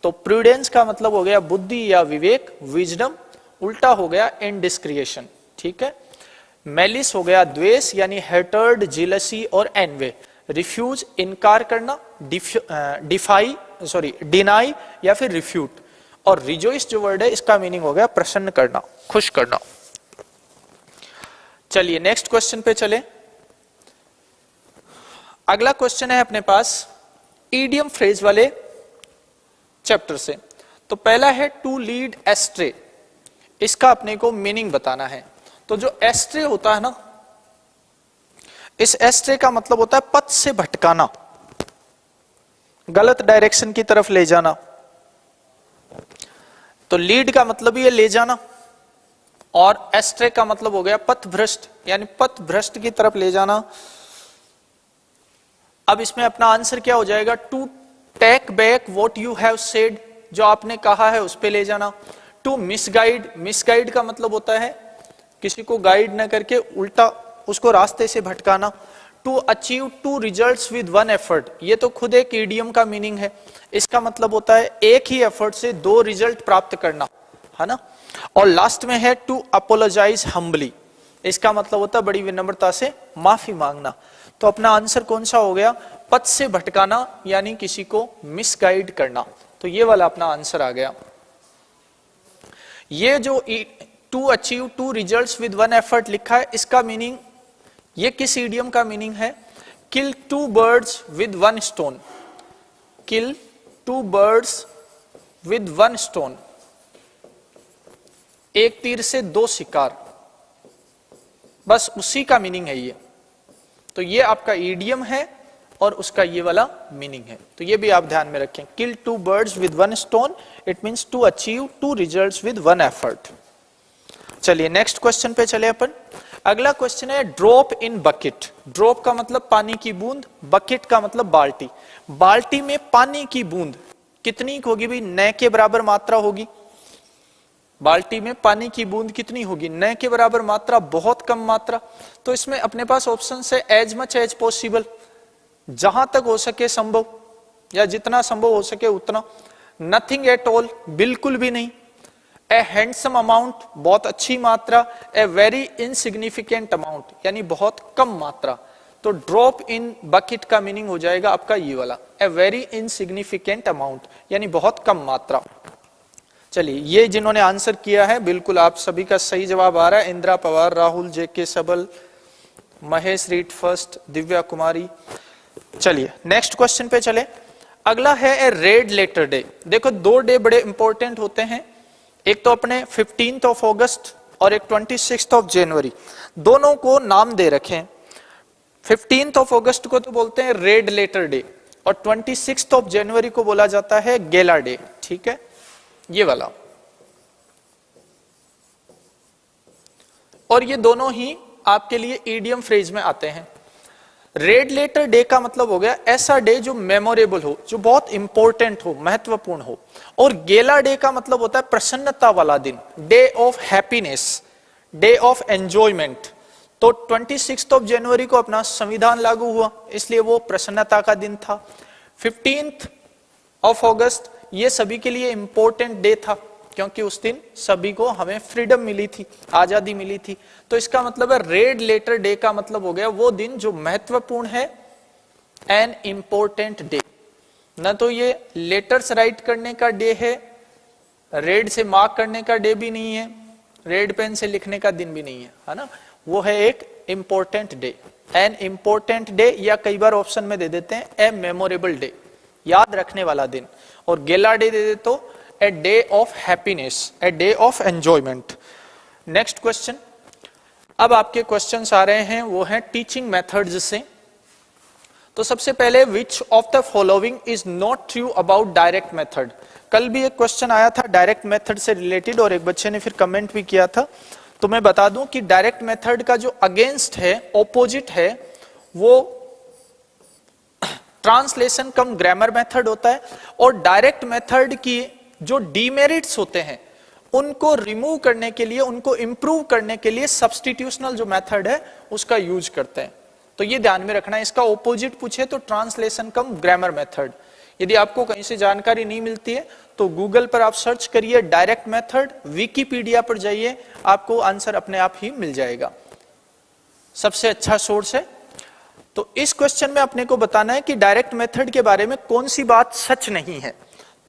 तो प्रूडेंस का मतलब हो गया बुद्धि या विवेक, विजडम उल्टा हो गया इनडिस्क्रिएशन, ठीक है। मेलिस हो गया द्वेष यानी हेटर्ड, जिलसी और एनवे। रिफ्यूज इनकार करना, डिनाई या फिर रिफ्यूट। और रिजोइस जो वर्ड है इसका मीनिंग हो गया प्रसन्न करना, खुश करना। चलिए नेक्स्ट क्वेश्चन पे चले। अगला क्वेश्चन है अपने पास ईडियम फ्रेज वाले चैप्टर से। तो पहला है टू लीड एस्ट्रे। इसका अपने को मीनिंग बताना है। तो जो एस्ट्रे होता है ना, इस एस्ट्रे का मतलब होता है पथ से भटकाना, गलत डायरेक्शन की तरफ ले जाना। तो लीड का मतलब ही है ले जाना, और एस्ट्रे का मतलब हो गया पथ भ्रष्ट, यानी पथ भ्रष्ट की तरफ ले जाना। अब इसमें अपना आंसर क्या हो जाएगा? To take back what you have said, जो आपने कहा है उस पे ले जाना। टू मिसगाइड, मिसगाइड का मतलब होता है किसी को गाइड न करके उल्टा उसको रास्ते से भटकाना। To achieve two results with one effort, ये तो खुद एक ईडियम का मीनिंग है। इसका मतलब होता है एक ही एफर्ट से दो रिजल्ट प्राप्त करना, है ना। और लास्ट में है टू अपोलोजाइज हम्बली। इसका मतलब होता है बड़ी विनम्रता से माफी मांगना। तो अपना आंसर कौन सा हो गया? पथ से भटकाना यानी किसी को मिसगाइड करना। तो ये वाला अपना आंसर आ गया। ये जो to achieve two results with one effort लिखा है, इसका मीनिंग, ये किस ईडियम का मीनिंग है? Kill two birds with one stone. Kill two birds with one stone, एक तीर से दो शिकार, बस उसी का मीनिंग है ये। तो ये आपका ईडियम है और उसका ये वाला मीनिंग है। तो ये भी आप ध्यान में रखें। Kill two birds with one stone, it means to achieve two results with one effort. चलिए नेक्स्ट क्वेश्चन पे चले अपन। अगला क्वेश्चन है ड्रॉप इन बकेट। ड्रॉप का मतलब पानी की बूंद, बकेट का मतलब बाल्टी। बाल्टी में पानी की बूंद कितनी होगी भी? न के बराबर मात्रा होगी। बाल्टी में पानी की बूंद कितनी होगी? न के बराबर मात्रा, बहुत कम मात्रा। तो इसमें अपने पास ऑप्शन है एज मच एज पॉसिबल, जहां तक हो सके संभव, या जितना संभव हो सके उतना। नथिंग एट ऑल, बिल्कुल भी नहीं। ए हैंडसम अमाउंट, बहुत अच्छी मात्रा। ए वेरी इनसिग्निफिकेंट अमाउंट, यानी बहुत कम मात्रा। तो ड्रॉप इन बकेट का मीनिंग हो जाएगा आपका ये वाला, ए वेरी इनसिग्निफिकेंट अमाउंट, यानी बहुत कम मात्रा। चलिए ये जिन्होंने आंसर किया है, बिल्कुल आप सभी का सही जवाब आ रहा है। इंदिरा पवार, राहुल, जेके सबल, महेश रीट फर्स्ट, दिव्या कुमारी। चलिए नेक्स्ट क्वेश्चन पे चले। अगला है ए रेड लेटर डे। देखो दो डे बड़े इंपॉर्टेंट होते हैं, एक तो अपने 15th ऑफ अगस्त और एक 26th ऑफ जनवरी। दोनों को नाम दे रखे हैं। 15th ऑफ अगस्त को तो बोलते हैं रेड लेटर डे, और 26th ऑफ जनवरी को बोला जाता है गेला डे, ठीक है, ये वाला। और ये दोनों ही आपके लिए ईडियम फ्रेज में आते हैं। रेड लेटर डे का मतलब हो गया ऐसा डे जो मेमोरेबल हो, जो बहुत इंपॉर्टेंट हो, महत्वपूर्ण हो। और गेला डे का मतलब होता है प्रसन्नता वाला दिन, day of happiness, day of enjoyment. तो 26 जनवरी को अपना संविधान लागू हुआ, इसलिए वो प्रसन्नता का दिन था। 15 अगस्त ये सभी के लिए इंपॉर्टेंट डे था, क्योंकि उस दिन सभी को हमें फ्रीडम मिली थी, आजादी मिली थी। तो इसका मतलब है रेड लेटर डे का मतलब हो गया वो दिन जो महत्वपूर्ण है, एन इंपॉर्टेंट डे। न तो ये लेटर्स राइट करने का डे है, रेड से मार्क करने का डे भी नहीं है, रेड पेन से लिखने का दिन भी नहीं है ना, वो है एक important day, an important day, या कई बार ऑप्शन में दे देते हैं ए मेमोरेबल डे, याद रखने वाला दिन। और गेला डे दे दे तो a day of happiness, a day of enjoyment. Next question, अब आपके क्वेश्चंस आ रहे हैं वो हैं टीचिंग मेथड्स से। तो सबसे पहले which of the following is not true about direct method. कल भी एक क्वेश्चन आया था डायरेक्ट मेथड से रिलेटेड और एक बच्चे ने फिर कमेंट भी किया था। तो मैं बता दूं कि डायरेक्ट मेथड का जो अगेंस्ट है, ऑपोजिट है, वो ट्रांसलेशन कम ग्रामर मेथड होता है। और डायरेक्ट मेथड की जो डीमेरिट्स होते हैं उनको रिमूव करने के लिए, उनको इंप्रूव करने के लिए सब्स्टिट्यूशनल जो मेथड है उसका यूज करते हैं। तो ये ध्यान में रखना है। इसका ऑपोजिट पूछे तो ट्रांसलेशन कम ग्रामर मेथड। यदि आपको कहीं से जानकारी नहीं मिलती है तो गूगल पर आप सर्च करिए डायरेक्ट मेथड, विकिपीडिया पर जाइए, आपको आंसर अपने आप ही मिल जाएगा, सबसे अच्छा सोर्स है। तो इस क्वेश्चन में अपने को बताना है कि डायरेक्ट मेथड के बारे में कौन सी बात सच नहीं है।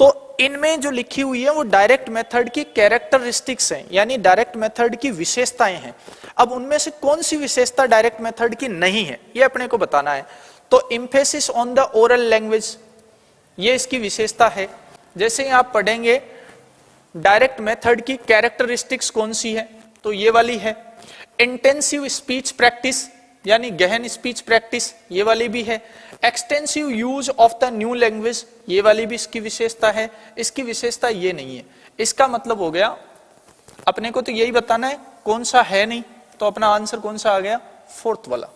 तो इनमें जो लिखी हुई है वो डायरेक्ट मेथड की कैरेक्टरिस्टिक्स हैं, यानी डायरेक्ट मेथड की विशेषताएं हैं। अब उनमें से कौन सी विशेषता डायरेक्ट मेथड की नहीं है ये अपने को बताना है। तो emphasis on the oral language, ये इसकी विशेषता है। जैसे ही आप पढ़ेंगे डायरेक्ट मेथड की कैरेक्टरिस्टिक्स कौन सी है, तो ये वाली है। इंटेंसिव स्पीच प्रैक्टिस, यानी गहन स्पीच प्रैक्टिस, ये वाली भी है। Extensive use of the new language, ये वाली भी इसकी विशेषता है। इसकी विशेषता ये नहीं है। इसका मतलब हो गया अपने को तो यही बताना है कौन सा है नहीं, तो अपना आंसर कौन सा आ गया, फोर्थ वाला।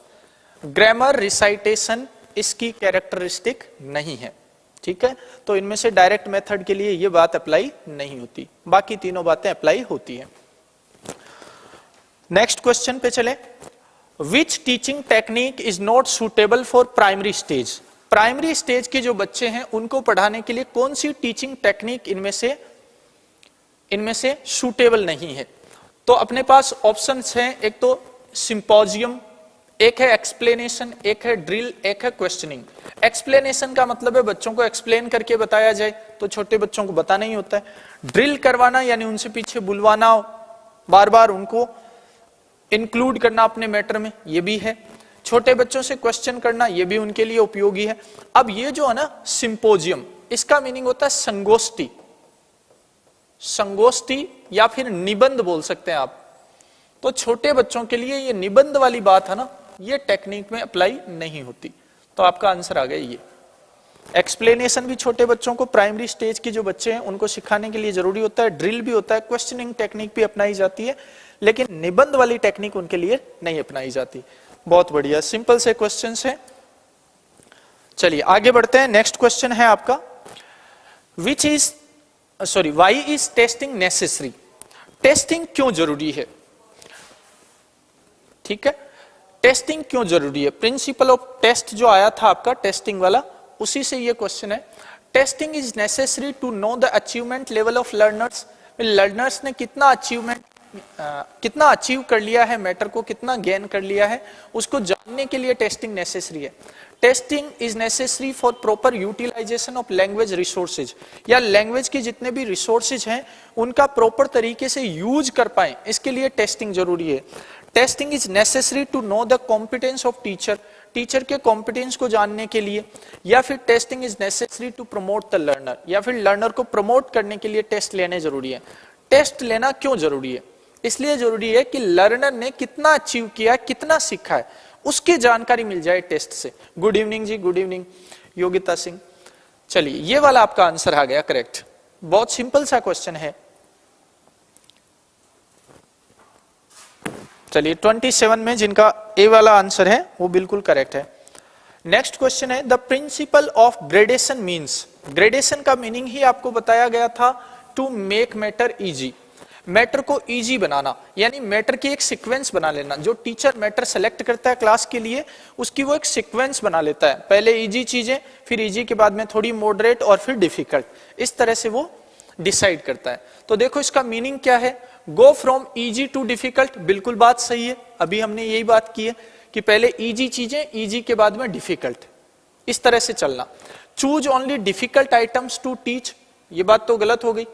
ग्रामर रिसाइटेशन इसकी कैरेक्टरिस्टिक नहीं है, ठीक है। तो इनमें से डायरेक्ट मेथड के लिए ये बात अप्लाई नहीं होती, बाकी तीनों बातें अप्लाई होती हैं। नेक्स्ट क्वेश्चन पे चले। Which teaching technique is not suitable for primary stage. Primary stage के जो बच्चे हैं उनको पढ़ाने के लिए कौन सी टीचिंग टेक्निक इनमें से सुटेबल नहीं है। तो अपने पास ऑप्शंस हैं, एक तो सिंपोजियम, एक है एक्सप्लेनेशन, एक है ड्रिल, एक है क्वेश्चनिंग। एक्सप्लेनेशन का मतलब है बच्चों को एक्सप्लेन करके बताया जाए, तो छोटे बच्चों को बताना ही होता है। ड्रिल करवाना यानी उनसे पीछे बुलवाना, बार बार उनको इंक्लूड करना अपने मैटर में, ये भी है। छोटे बच्चों से क्वेश्चन करना, ये भी उनके लिए उपयोगी है। अब ये जो है ना सिंपोजियम, इसका मीनिंग होता है संगोष्ठी, संगोष्ठी या फिर निबंध बोल सकते हैं आप। तो छोटे बच्चों के लिए ये निबंध वाली बात है ना, ये टेक्निक में अप्लाई नहीं होती। तो आपका आंसर आ गया ये। एक्सप्लेनेशन भी छोटे बच्चों को, प्राइमरी स्टेज के जो बच्चे हैं उनको सिखाने के लिए जरूरी होता है। ड्रिल भी होता है, क्वेश्चनिंग टेक्निक भी अपनाई जाती है, लेकिन निबंध वाली टेक्निक उनके लिए नहीं अपनाई जाती। बहुत बढ़िया, सिंपल से क्वेश्चंस हैं। चलिए आगे बढ़ते हैं। नेक्स्ट क्वेश्चन है आपका, why is testing necessary. Testing क्यों जरूरी है, ठीक है। टेस्टिंग क्यों जरूरी है, प्रिंसिपल ऑफ टेस्ट जो आया था आपका टेस्टिंग वाला, उसी से ये क्वेश्चन है। Testing is necessary to know the achievement level of learners. Learners ने कितना अचीव कर लिया है, मैटर को कितना गेन कर लिया है, उसको जानने के लिए टेस्टिंग नेसेसरी है। Testing is necessary for proper utilization of language resources, या लैंग्वेज के जितने भी रिसोर्सेज हैं उनका प्रॉपर तरीके से यूज कर पाए, इसके लिए टेस्टिंग जरूरी है। Testing is necessary to know the competence of teacher, teacher के कॉम्पिटेंस को जानने के लिए। या फिर testing is necessary to promote the learner, या फिर लर्नर को प्रमोट करने के लिए टेस्ट लेने जरूरी है। टेस्ट लेना क्यों जरूरी है, इसलिए जरूरी है कि लर्नर ने कितना अचीव किया है, कितना सीखा है, उसकी जानकारी मिल जाए टेस्ट से। गुड इवनिंग जी, गुड इवनिंग योगिता सिंह। चलिए ये वाला आपका आंसर आ गया करेक्ट। बहुत सिंपल सा क्वेश्चन है। चलिए 27 में जिनका ए वाला आंसर है वो बिल्कुल करेक्ट है। नेक्स्ट क्वेश्चन है the principle of gradation means. Gradation का मीनिंग ही आपको बताया गया था, to make matter easy, matter को इजी बनाना, यानी मैटर की एक सीक्वेंस बना लेना। जो टीचर मैटर सेलेक्ट करता है क्लास के लिए उसकी वो एक सीक्वेंस बना लेता है, पहले इजी चीजें, फिर इजी के बाद में थोड़ी मॉडरेट और फिर डिफिकल्ट, इस तरह से वो डिसाइड करता है। तो देखो इसका मीनिंग क्या है, go from easy to difficult, बिल्कुल बात सही है, अभी हमने यही बात की है कि पहले इजी चीजें, इजी के बाद में डिफिकल्ट, इस तरह से चलना। Choose only difficult items to teach, ये बात तो गलत हो गई।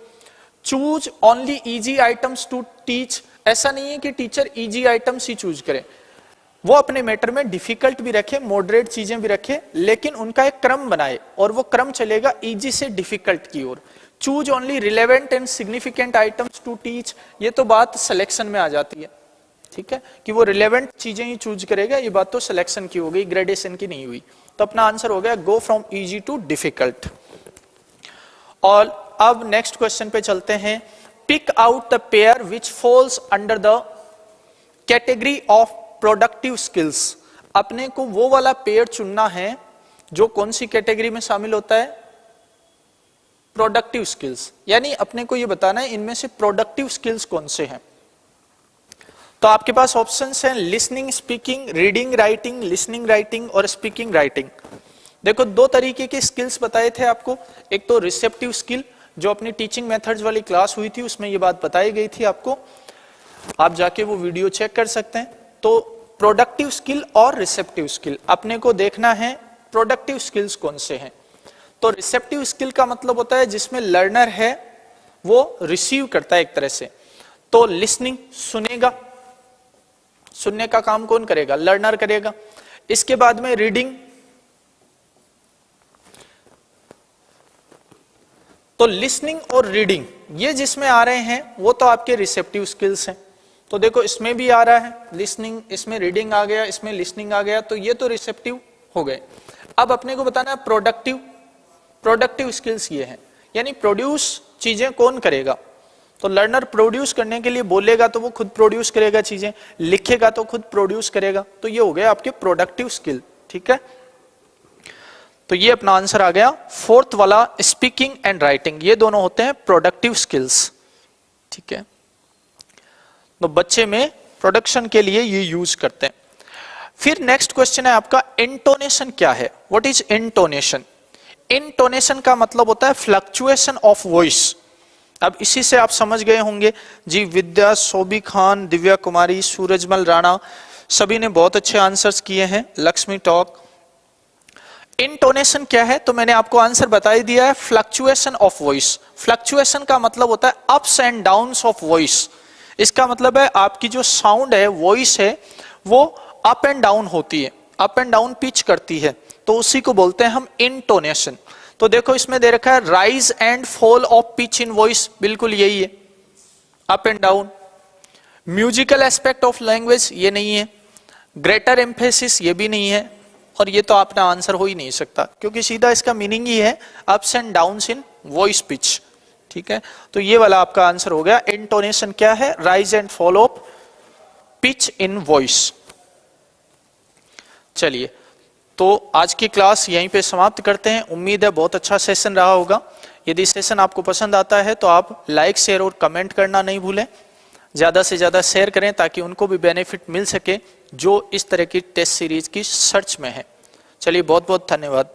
Choose only easy items to teach, ऐसा नहीं है कि टीचर इजी आइटम्स ही चूज करे, वो अपने मैटर में डिफिकल्ट भी रखे, मॉडरेट चीजें भी रखे, लेकिन उनका एक क्रम बनाए और वो क्रम चलेगा इजी से डिफिकल्ट की ओर। Choose only relevant and significant items to teach, ये तो बात सिलेक्शन में आ जाती है, ठीक है, कि वो रिलेवेंट चीजें ही चूज करेगा, ये बात तो सिलेक्शन की हो गई, ग्रेडेशन की नहीं हुई। तो अपना आंसर हो गया go from easy to difficult. और अब नेक्स्ट क्वेश्चन पे चलते हैं, pick out the pair which falls under the category of productive skills. अपने को वो वाला पेयर चुनना है जो कौन सी कैटेगरी में शामिल होता है, प्रोडक्टिव स्किल्स, यानी अपने को ये बताना है इनमें से प्रोडक्टिव स्किल्स कौन से हैं। तो आपके पास ऑप्शंस हैं listening, speaking, reading, writing, listening, writing और स्पीकिंग, राइटिंग। देखो दो तरीके के स्किल्स बताए थे आपको, एक तो रिसेप्टिव स्किल, जो अपनी टीचिंग मेथड्स वाली क्लास हुई थी उसमें ये बात बताई गई थी आपको, आप जाके वो वीडियो चेक कर सकते हैं। तो प्रोडक्टिव स्किल और रिसेप्टिव स्किल, अपने को देखना है प्रोडक्टिव स्किल्स कौन से हैं। तो रिसेप्टिव स्किल का मतलब होता है जिसमें लर्नर है वो रिसीव करता है एक तरह से। तो लिसनिंग, सुनेगा, सुनने का काम कौन करेगा, लर्नर करेगा। इसके बाद में रीडिंग, तो लिसनिंग और रीडिंग ये जिसमें आ रहे हैं वो तो आपके रिसेप्टिव स्किल्स हैं। तो देखो इसमें भी आ रहा है लिसनिंग, इसमें रीडिंग आ गया, इसमें लिसनिंग आ गया, तो ये तो रिसेप्टिव हो गए। अब अपने को बताना है प्रोडक्टिव, प्रोडक्टिव स्किल्स ये हैं, यानी प्रोड्यूस चीजें कौन करेगा। तो लर्नर प्रोड्यूस करने के लिए बोलेगा तो वो खुद प्रोड्यूस करेगा चीजें, लिखेगा तो खुद प्रोड्यूस करेगा, तो ये हो गया आपके प्रोडक्टिव स्किल, ठीक है। तो ये अपना आंसर आ गया। फोर्थ वाला स्पीकिंग एंड राइटिंग, ये दोनों होते हैं प्रोडक्टिव स्किल्स, ठीक है। तो बच्चे में प्रोडक्शन के लिए ये यूज करते हैं। फिर नेक्स्ट क्वेश्चन है आपका इंटोनेशन क्या है, व्हाट इज इंटोनेशन। इंटोनेशन का मतलब होता है फ्लक्चुएशन ऑफ वॉइस। अब इसी से आप समझ गए होंगे जी, विद्या, सोबी खान, दिव्या कुमारी, सूरजमल राणा, सभी ने बहुत अच्छे आंसर्स किए हैं। लक्ष्मी टॉक, इंटोनेशन क्या है तो मैंने आपको आंसर बता ही दिया है, फ्लक्चुएशन ऑफ वॉइस। फ्लक्चुएशन का मतलब होता है ups and downs of voice. इसका मतलब है आपकी जो साउंड है, वॉइस है, वो अप एंड डाउन होती है, अप एंड डाउन पिच करती है, तो उसी को बोलते हैं हम इंटोनेशन। तो देखो इसमें दे रखा है rise and fall of pitch in voice, बिल्कुल यही है, up and down. Musical aspect of language ये नहीं है, ग्रेटर एम्फेसिस ये भी नहीं है, और ये तो अपना आंसर हो ही नहीं सकता क्योंकि सीधा इसका मीनिंग ही है ups and downs in voice pitch, ठीक है। तो ये वाला आपका आंसर हो गया। इंटोनेशन क्या है, rise and fall of pitch in voice. चलिए तो आज की क्लास यहीं पे समाप्त करते हैं। उम्मीद है बहुत अच्छा सेशन रहा होगा। यदि सेशन आपको पसंद आता है तो आप लाइक, शेयर और कमेंट करना नहीं भूलें। ज़्यादा से ज़्यादा शेयर करें ताकि उनको भी बेनिफिट मिल सके जो इस तरह की टेस्ट सीरीज की सर्च में है। चलिए बहुत बहुत धन्यवाद।